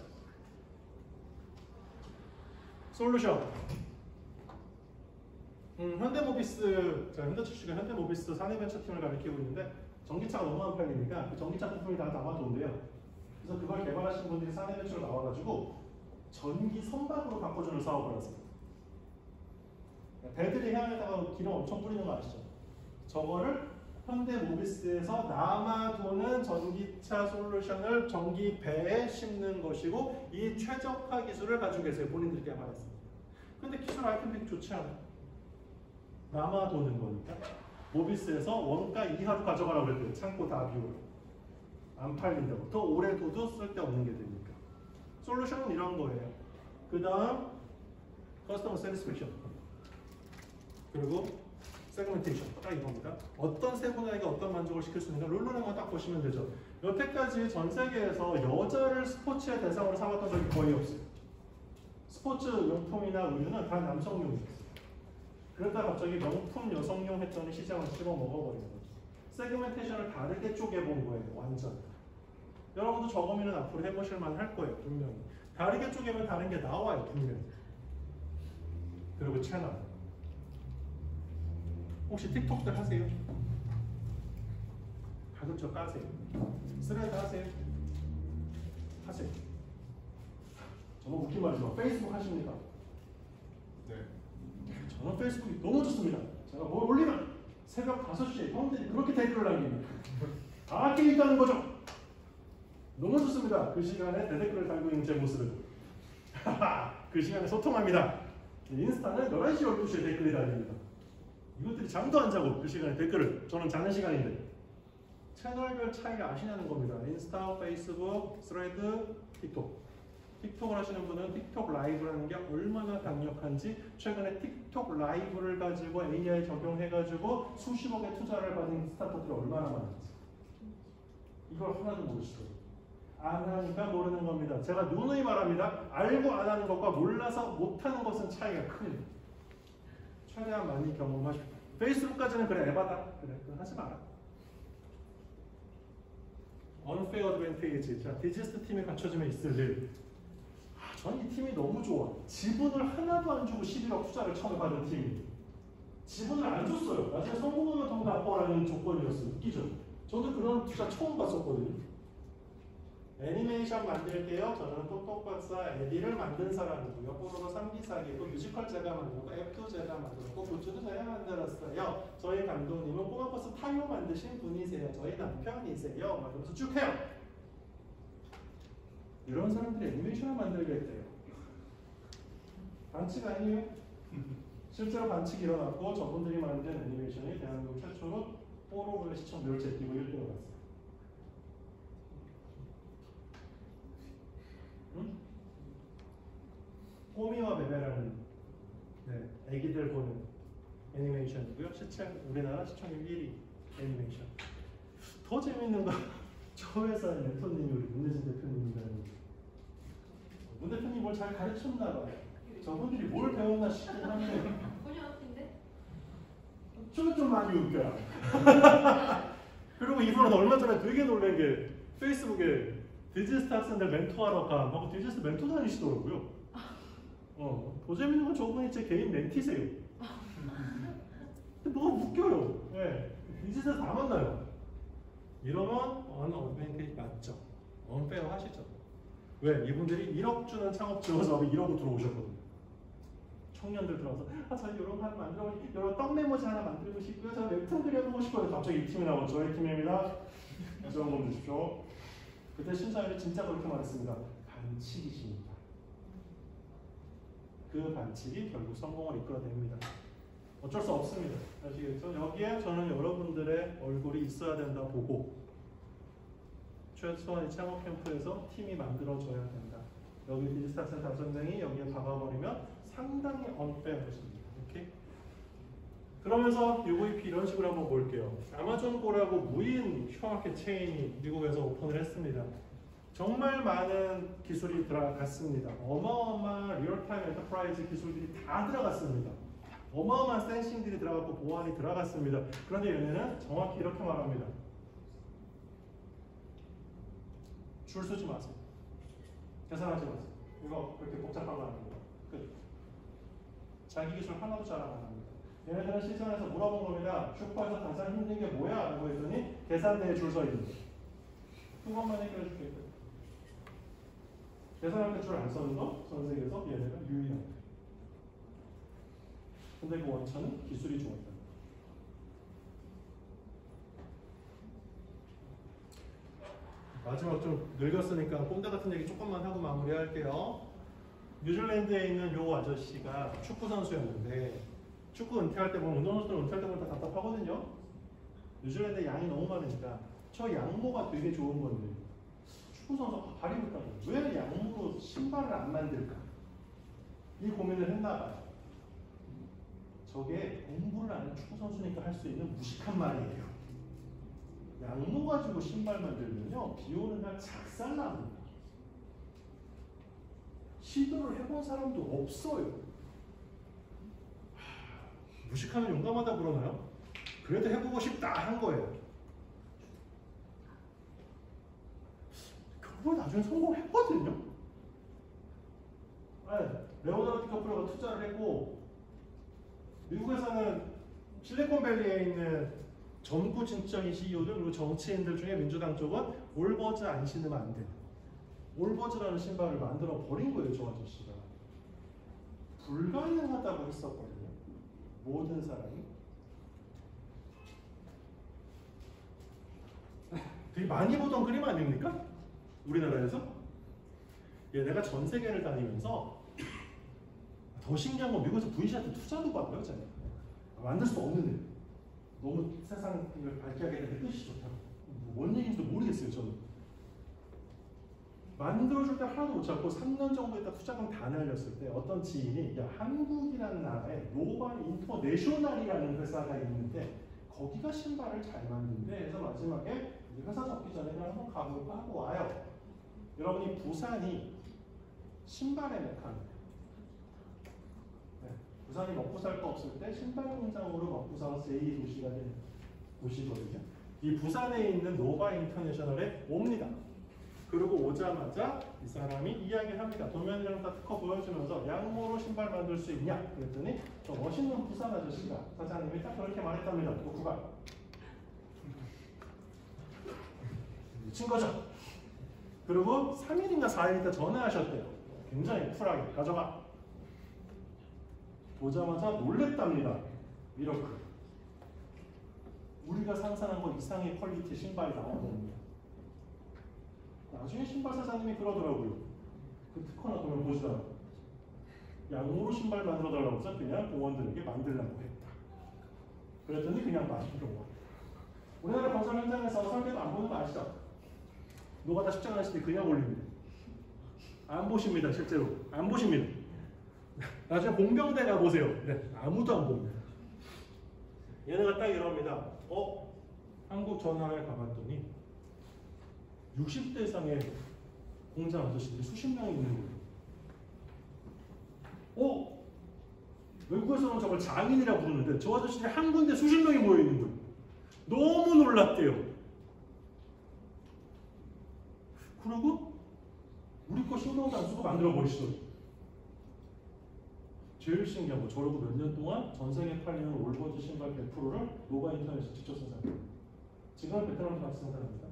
솔루션. 현대모비스, 제가 현대출시가 현대모비스 사내벤처팀을 가리키고 있는데 전기차가 너무 안 팔리니까 그 전기차 부품이 다 남아돈대요. 그래서 그걸 개발하신 분들이 사내벤처로 나와가지고 전기 선박으로 바꿔주는 사업을 했어요. 배들이 해안에다가 기름 엄청 뿌리는 거 아시죠? 저거를 현대모비스에서 남아도는 전기차 솔루션을 전기배에 심는 것이고 이 최적화 기술을 가지고 계세요. 본인들이 개발했습니다. 근데 기술 아이템들이 좋지 않아요. 남아도는 거니까 모비스에서 원가 이하로 가져가라고 그랬대요. 창고 다 비우고 안 팔린다고. 더 오래 둬도 쓸데없는 게 되니까. 솔루션은 이런 거예요. 그 다음 커스터머 세티스팩션. 그리고 세그멘테이션 딱 이겁니다. 어떤 세분화에게 어떤 만족을 시킬 수 있는가 룰루랭만 딱 보시면 되죠. 여태까지 전 세계에서 여자를 스포츠의 대상으로 삼았던 적이 거의 없어요. 스포츠 용품이나 의류는 다 남성용이었어요. 그러다 갑자기 명품 여성용 했더니 시장을 씹어 먹어버리는 거죠. 세그멘테이션을 다르게 쪼개본 거예요. 완전. 여러분도 저 고민은 앞으로 해보실 만할 거예요. 분명히. 다르게 쪼개면 다른 게 나와요. 분명히. 그리고 채널. 혹시 틱톡들 하세요? 가급적 까세요. 스레드 하세요? 하세요. 저는 웃긴 말이죠. 페이스북 하십니까? 네. 저는 페이스북이 너무 좋습니다. 제가 뭘 올리면 새벽 5시에 형들이 그렇게 댓글을 남깁니다. 다 깨 있다는 거죠. 너무 좋습니다. 그 시간에 대댓글을 달고 있는 제 모습을. 그 시간에 소통합니다. 인스타는 11시, 12시에 댓글이 달립니다. 이것들이 잠도 안 자고 그 시간에 댓글을. 저는 자는 시간인데. 채널별 차이가 아시냐는 겁니다. 인스타, 페이스북, 스레드, 틱톡. 틱톡을 하시는 분은 틱톡 라이브라는 게 얼마나 강력한지 최근에 틱톡 라이브를 가지고 AI 적용해가지고 수십억의 투자를 받은 스타트업들이 얼마나 많은지. 이걸 하나도 모르시죠. 안 하니까 모르는 겁니다. 제가 누누이 말합니다. 알고 안 하는 것과 몰라서 못하는 것은 차이가 큽니다. 최대한 많이 경험하십시오. 페이스북까지는 그래 에바다. 그래 하지 마라. Unfair Advantage. 자, 디지스트 팀이 갖춰지면 있을 일. 저는 이 팀이 너무 좋아. 지분을 하나도 안 주고 11억 투자를 처음에 받은 팀이. 지분을 안 줬어요. 나중에 성공하면 돈 갚아라는 조건이었어요. 웃기죠? 저도 그런 투자 처음 봤었거든요. 애니메이션 만들게요. 저는 똑똑박사 에디를 만든 사람이고요. 뽀로로 3기사기고 뮤지컬 제가 만들고 앱도 제가 만들었고 굿즈도 제가 만들었어요. 저희 감독님은 꼬마버스 타요 만드신 분이세요. 저희 남편이세요. 막 이러면서 쭉 해요. 이런 사람들이 애니메이션을 만들겠대요. 반칙 아니에요? 실제로 반칙이 일어났고 저분들이 만든 애니메이션이 대한민국 최초로 뽀로로의 시청률을 제끼고 1등을 했어요. 응? 꼬미와 베베라는 애기들 보는 애니메이션이고요. 우리나라 시청률 1위 애니메이션. 더 재밌는 건 저 회사의 멘토님이 우리 문대진 대표님이라는. 문 대표님 뭘 잘 가르쳤나 봐요. 저분들이 뭘 배웠나 싶긴 한데 좀 많이 웃겨요. 그리고 이분은 얼마 전에 되게 놀란 게 페이스북에 디지스트 학생들 멘토하러 가 하고 디지스트 멘토 다니시더라고요. 더 재밌는 건 저분이 제 개인 멘티세요. 근데 뭐가 웃겨요. 네. 디지스트 다 만나요. 이러면 언어드밴티지 맞죠. 언페어 하시죠. 왜? 이분들이 1억 주는 창업 지원사업에 1억으로 들어오셨거든요. 청년들 들어와서 저희 이런 거 하나 만들어, 이런 떡 메모지 하나 만들고 싶고요. 저 웹툰 그려보고 싶어요. 갑자기 이 팀이 나오고 저희 팀입니다. 지원 좀 주십시오. 그때 심사위원이 진짜 그렇게 말했습니다. 반칙이십니다. 그 반칙이 결국 성공을 이끌어냅니다. 어쩔 수 없습니다. 아시겠죠? 여기에 저는 여러분들의 얼굴이 있어야 된다 보고 최소한 창업 캠프에서 팀이 만들어져야 된다. 여기 디지스트 학생 5명이 여기에 박아버리면 상당히 unfair 것입니다. 이렇게. 그러면서 UVP 이런 식으로 한번 볼게요. 아마존고라고 무인 슈퍼마켓 체인이 미국에서 오픈을 했습니다. 정말 많은 기술이 들어갔습니다. 어마어마한 리얼타임 엔터프라이즈 기술들이 다 들어갔습니다. 어마어마한 센싱들이 들어갔고 보안이 들어갔습니다. 그런데 얘네는 정확히 이렇게 말합니다. 줄 서지 마세요. 계산하지 마세요. 이거 그렇게 복잡한 거 아닙니다. 끝. 자기 기술 하나도 자랑 안 합니다. 얘네들은 시장에서 물어본 겁니다. 슈퍼에서 가장 힘든 게 뭐야? 라고 했더니 계산대에 줄 서 있는 거. 그것만 해결해 줄게요. 계산할 때 줄 안 서는 거 전 세계에서 얘네가 유일합니다. 근데 그 원천은 기술이 좋았다. 마지막 좀 늙었으니까 꼰대 같은 얘기 조금만 하고 마무리할게요. 뉴질랜드에 있는 요 아저씨가 축구 선수였는데 축구 은퇴할 때 보면 운동선수들 은퇴할 때보다 답답하거든요. 뉴질랜드에 양이 너무 많으니까 저 양모가 되게 좋은 건데 축구 선수가 발이 불타요. 왜 양모로 신발을 안 만들까? 이 고민을 했나 봐요. 저게 공부를 하는 축구 선수니까 할 수 있는 무식한 말이에요. 양모 가지고 신발 만들면요, 비 오는 날 작살납니다. 시도를 해본 사람도 없어요. 무식하면 용감하다 그러나요? 그래도 해보고 싶다 한 거예요. 결국 나중에 성공했거든요. 레오나르도 디카프리오가 투자를 했고, 미국에서는 실리콘밸리에 있는 젊고 진적인 CEO들 그리고 정치인들 중에 민주당 쪽은 올버즈 안 신으면 안 돼. 올버즈라는 신발을 만들어 버린 거예요, 저 아저씨가. 불가능하다고 했었거든요. 모든 사람이. 되게 많이 보던 그림 아닙니까? 우리나라에서? 내가 전 세계를 다니면서 더 신기한 건 미국에서 V샷 투자도 받아요, 제가. 만들 수 없는데. 너무 세상을 밝게 하게 되는데 뜻이 좋다고. 뭔 얘기인지도 모르겠어요, 저는. 만들어줄 때 하나도 못 찾고 3년 정도 있다 투자금 다 날렸을 때 어떤 지인이 야, 한국이라는 나라에 노반 인터내셔널이라는 회사가 있는데 거기가 신발을 잘 만든대 해서 마지막에 회사 접기 전에 그냥 한번 가볼까 하고 와요. 여러분이 부산이 신발의 메카입니다. 부산이 먹고 살 거 없을 때 신발 공장으로 먹고 사는 제2도시가 된 도시거든요. 이 부산에 있는 노바 인터내셔널에 옵니다. 그리고 오자마자 이 사람이 이야기를 합니다. 도면이랑 다 특허 보여주면서 양모로 신발 만들 수 있냐? 그랬더니 저 멋있는 부산 아저씨가 사장님이 딱 그렇게 말했답니다. 녹후가. 미친 거죠? 그리고 3일인가 4일 있다 전화하셨대요. 굉장히 쿨하게 가져가. 보자마자 놀랬답니다. 미러클. 우리가 상상한 것 이상의 퀄리티 신발이 나오거든요. 나중에 신발 사장님이 그러더라고요. 그 특허나 보면 보시더라고요. 양모로 신발 만들어 달라고 해서 그냥 공원들에게 만들라고 했다. 그랬더니 그냥 만들어. 우리나라 건설 현장에서 설계도 안 보는 거 아시죠? 노가다 십장 하실 때 그냥 올립니다. 안 보십니다, 실제로. 안 보십니다. 나중에 공병대 가보세요. 네, 아무도 안 봅니다. 얘네가 딱 이럽니다. 한국 전화를 가봤더니 60대 이상의 공장 아저씨들이 수십 명이 있는 거예요. 외국에서는 저걸 장인이라고 부르는데 저 아저씨들이 한 군데 수십 명이 모여 있는 거예요. 너무 놀랐대요. 그리고 우리 거 신경도 안 쓰고 만들어 버리시더라고요. 제일 신기한 거, 저러고 몇 년 동안 전 세계에 팔리는 올버즈 신발 100%를 노바 인터넷에서 직접 생산해요. 지금은 베트남에서 같이 생산합니다.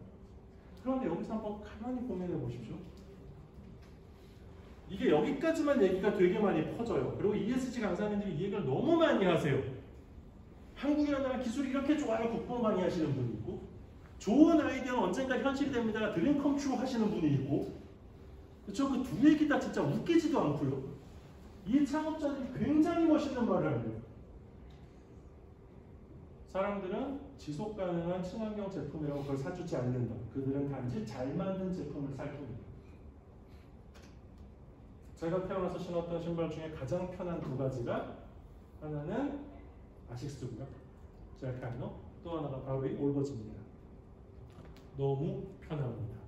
그런데 여기서 한번 가만히 고민해 보십시오. 이게 여기까지만 얘기가 되게 많이 퍼져요. 그리고 ESG 강사님들이 이 얘기를 너무 많이 하세요. 한국이라는 나라 기술이 이렇게 좋아요. 국뽕 많이 하시는 분이 있고, 좋은 아이디어는 언젠가 현실이 됩니다. 드림 컴트루 하시는 분이 있고, 그렇죠? 그 두 얘기 다 진짜 웃기지도 않고요. 이 창업자들이 굉장히 멋있는 말을 합니다. 사람들은 지속 가능한 친환경 제품이라고 그걸 사주지 않는다. 그들은 단지 잘 만든 제품을 살 뿐이다. 제가 태어나서 신었던 신발 중에 가장 편한 두 가지가, 하나는 아식스고요, 젤카이노, 또 하나가 바로 이 올버즈입니다. 너무 편합니다.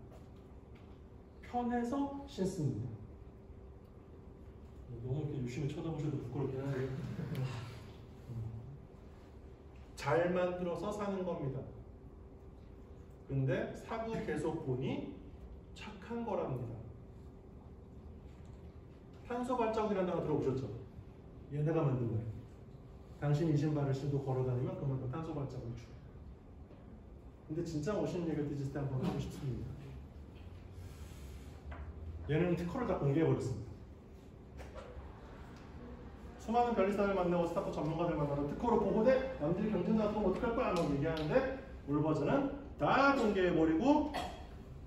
편해서 신습니다. 너무 이렇게 유심히 쳐다보셔도 부끄럽긴 한데요. 잘 만들어서 사는 겁니다. 근데 사고 계속 보니 착한 거랍니다. 탄소 발자국이라는 단어 들어보셨죠? 얘네가 만든 거예요. 당신이 이 신발을 신고 걸어다니면 그만큼 탄소 발자국을 줘요. 근데 진짜 멋있는 얘기를 디지털 때 한번 하고 싶습니다. 얘는 특허를 다 공개해버렸습니다. 수많은 변리사를 만나고 스타트 전문가들 만나서 특허로 보호돼 남들이 경쟁자 같으면 어떡할 거야 막 얘기하는데, 올버즈는 다 공개해버리고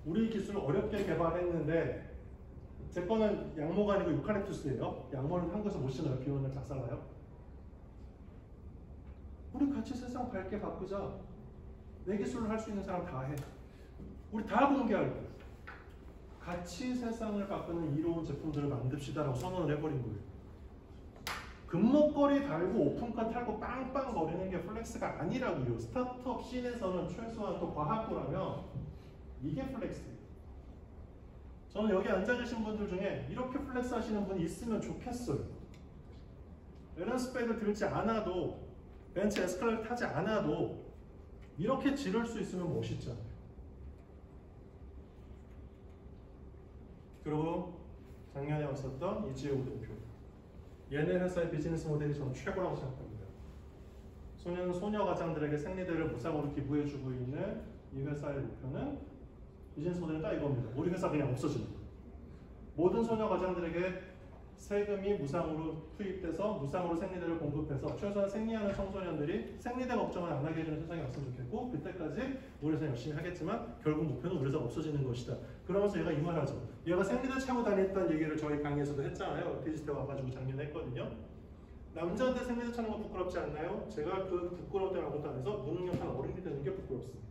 우리 기술을 어렵게 개발했는데, 제 거는 양모가 아니고 유칼립투스예요. 양모는 한국에서 못 신어요. 비 오는 날 작살나요. 우리 같이 세상 밝게 바꾸자. 내 기술을 할 수 있는 사람 다 해. 우리 다 공개할 거예요. 같이 세상을 바꾸는 이로운 제품들을 만듭시다라고 선언을 해버린 거예요. 금목걸이 달고 오픈카 타고 빵빵 거리는 게 플렉스가 아니라고요. 스타트업 씬에서는 최소한 또 과학부라면 이게 플렉스예요. 저는 여기 앉아 계신 분들 중에 이렇게 플렉스 하시는 분이 있으면 좋겠어요. 에런스백을 들지 않아도 벤츠 에스컬레이터 타지 않아도 이렇게 지를 수 있으면 멋있잖아요. 그리고 작년에 왔었던 이지호 대표. 얘네 회사의 비즈니스 모델이 저는 최고라고 생각합니다. 소녀 가장들에게 생리대를 무상으로 기부해주고 있는 이 회사의 목표는 비즈니스 모델은 딱 이겁니다. 우리 회사 그냥 없어집니다. 모든 소녀 가장들에게 세금이 무상으로 투입돼서 무상으로 생리대를 공급해서 최소한 생리하는 청소년들이 생리대 걱정을 안 하게 해주는 세상이 왔으면 좋겠고, 그때까지 우리 회사 열심히 하겠지만 결국 목표는 우리 회사가 없어지는 것이다. 그러면서 얘가 이 말하죠. 얘가 생리대 차고 다녔던 얘기를 저희 강의에서도 했잖아요. 디지털 와가지고 작년에 했거든요. 남자한테 생리대 차는 거 부끄럽지 않나요? 제가 그 부끄럽다는 것도 안 해서 무능력한 어른이 되는 게 부끄럽습니다.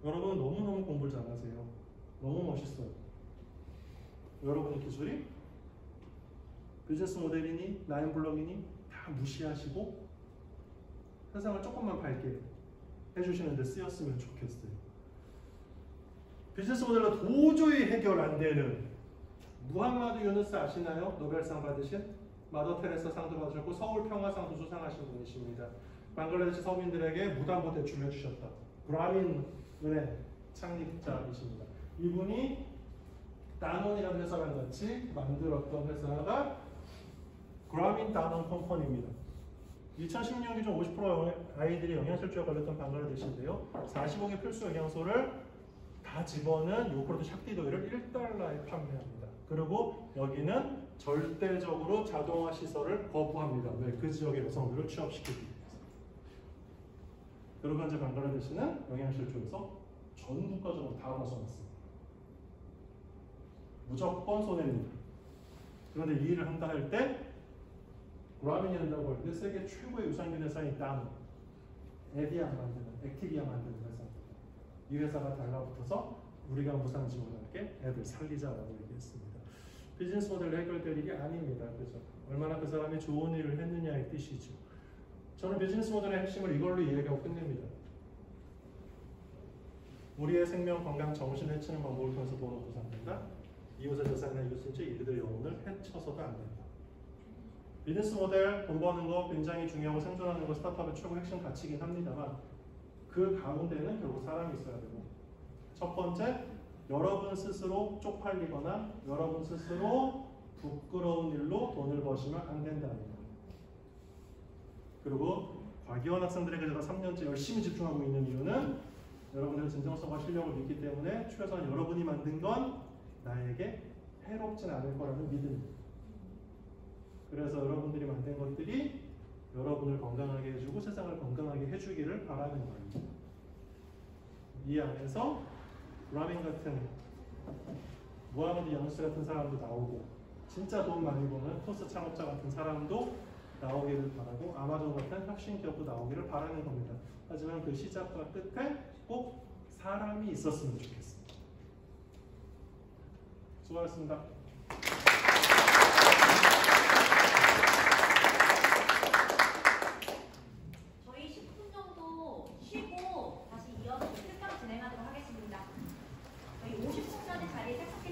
여러분 너무너무 공부를 잘하세요. 너무 멋있어요. 여러분의 기술이 비즈니스 모델이니 라인블럭이니 다 무시하시고 세상을 조금만 밝게 해주시는 데 쓰였으면 좋겠어요. 비즈니스 모델로 도저히 해결 안 되는 무함마드 유누스 아시나요? 노벨상 받으신 마더 테레사 상도 받으셨고 서울 평화상도 수상하신 분이십니다. 방글라데시 서민들에게 무담보 대출을 해주셨다. 그라민 은행 창립자이십니다. 이분이 다논이라는 회사랑 같이 만들었던 회사가 그라민 다논 컴퍼니입니다. 2016년 기준 50% 아이들이 영양실조에 걸렸던 방글라데시인데요. 45개 필수 영양소를 다 집어넣은 요구르트 샥디도이를 $1에 판매합니다. 그리고 여기는 절대적으로 자동화 시설을 거부합니다. 왜? 그 지역의 여성들을 취업시키기 위해서. 그리고 현재 방글라데시는 영양실조에서 전 국가적으로 다 벗어났습니다. 무조건 손해입니다. 그런데 이 일을 한다 할 때 그라민이 한다고 할 때 세계 최고의 유산균 회사인 다논, 에디아 만드는, 액티비아 만드는 회사입니다. 이 회사가 달라붙어서 우리가 무상 지원할게, 애들 살리자라고 얘기했습니다. 비즈니스 모델로 해결될 일이 아닙니다. 그죠? 얼마나 그 사람이 좋은 일을 했느냐의 뜻이죠. 저는 비즈니스 모델의 핵심을 이걸로 이야기하고 끝냅니다. 우리의 생명, 건강, 정신을 해치는 방법을 통해서 돈을 보상된다. 이웃의 재산이나 이웃인지 이들의 영혼을 해쳐서도 안 된다. 비즈니스 모델, 돈 버는 거 굉장히 중요하고 생존하는 거 스타트업의 최고 핵심 가치이긴 합니다만 그 가운데는 결국 사람이 있어야 되고, 첫 번째, 여러분 스스로 쪽팔리거나 여러분 스스로 부끄러운 일로 돈을 버시면 안 된다는 거. 그리고 과기원 학생들에게 제가 3년째 열심히 집중하고 있는 이유는 여러분들의 진정성과 실력을 믿기 때문에 최소한 여러분이 만든 건 나에게 해롭진 않을 거라는 믿음입니다. 그래서 여러분들이 만든 것들이 여러분을 건강하게 해주고 세상을 건강하게 해주기를 바라는 거예요. 이 안에서 라민 같은, 무하마드 유누스 같은 사람도 나오고 진짜 돈 많이 버는 토스 창업자 같은 사람도 나오기를 바라고 아마존 같은 혁신 기업도 나오기를 바라는 겁니다. 하지만 그 시작과 끝에 꼭 사람이 있었으면 좋겠습니다. 수고하셨습니다. 저희 10분 정도 쉬고 다시 이어서 특강 진행하도록 하겠습니다. 저희 50분 전에 자리에 딱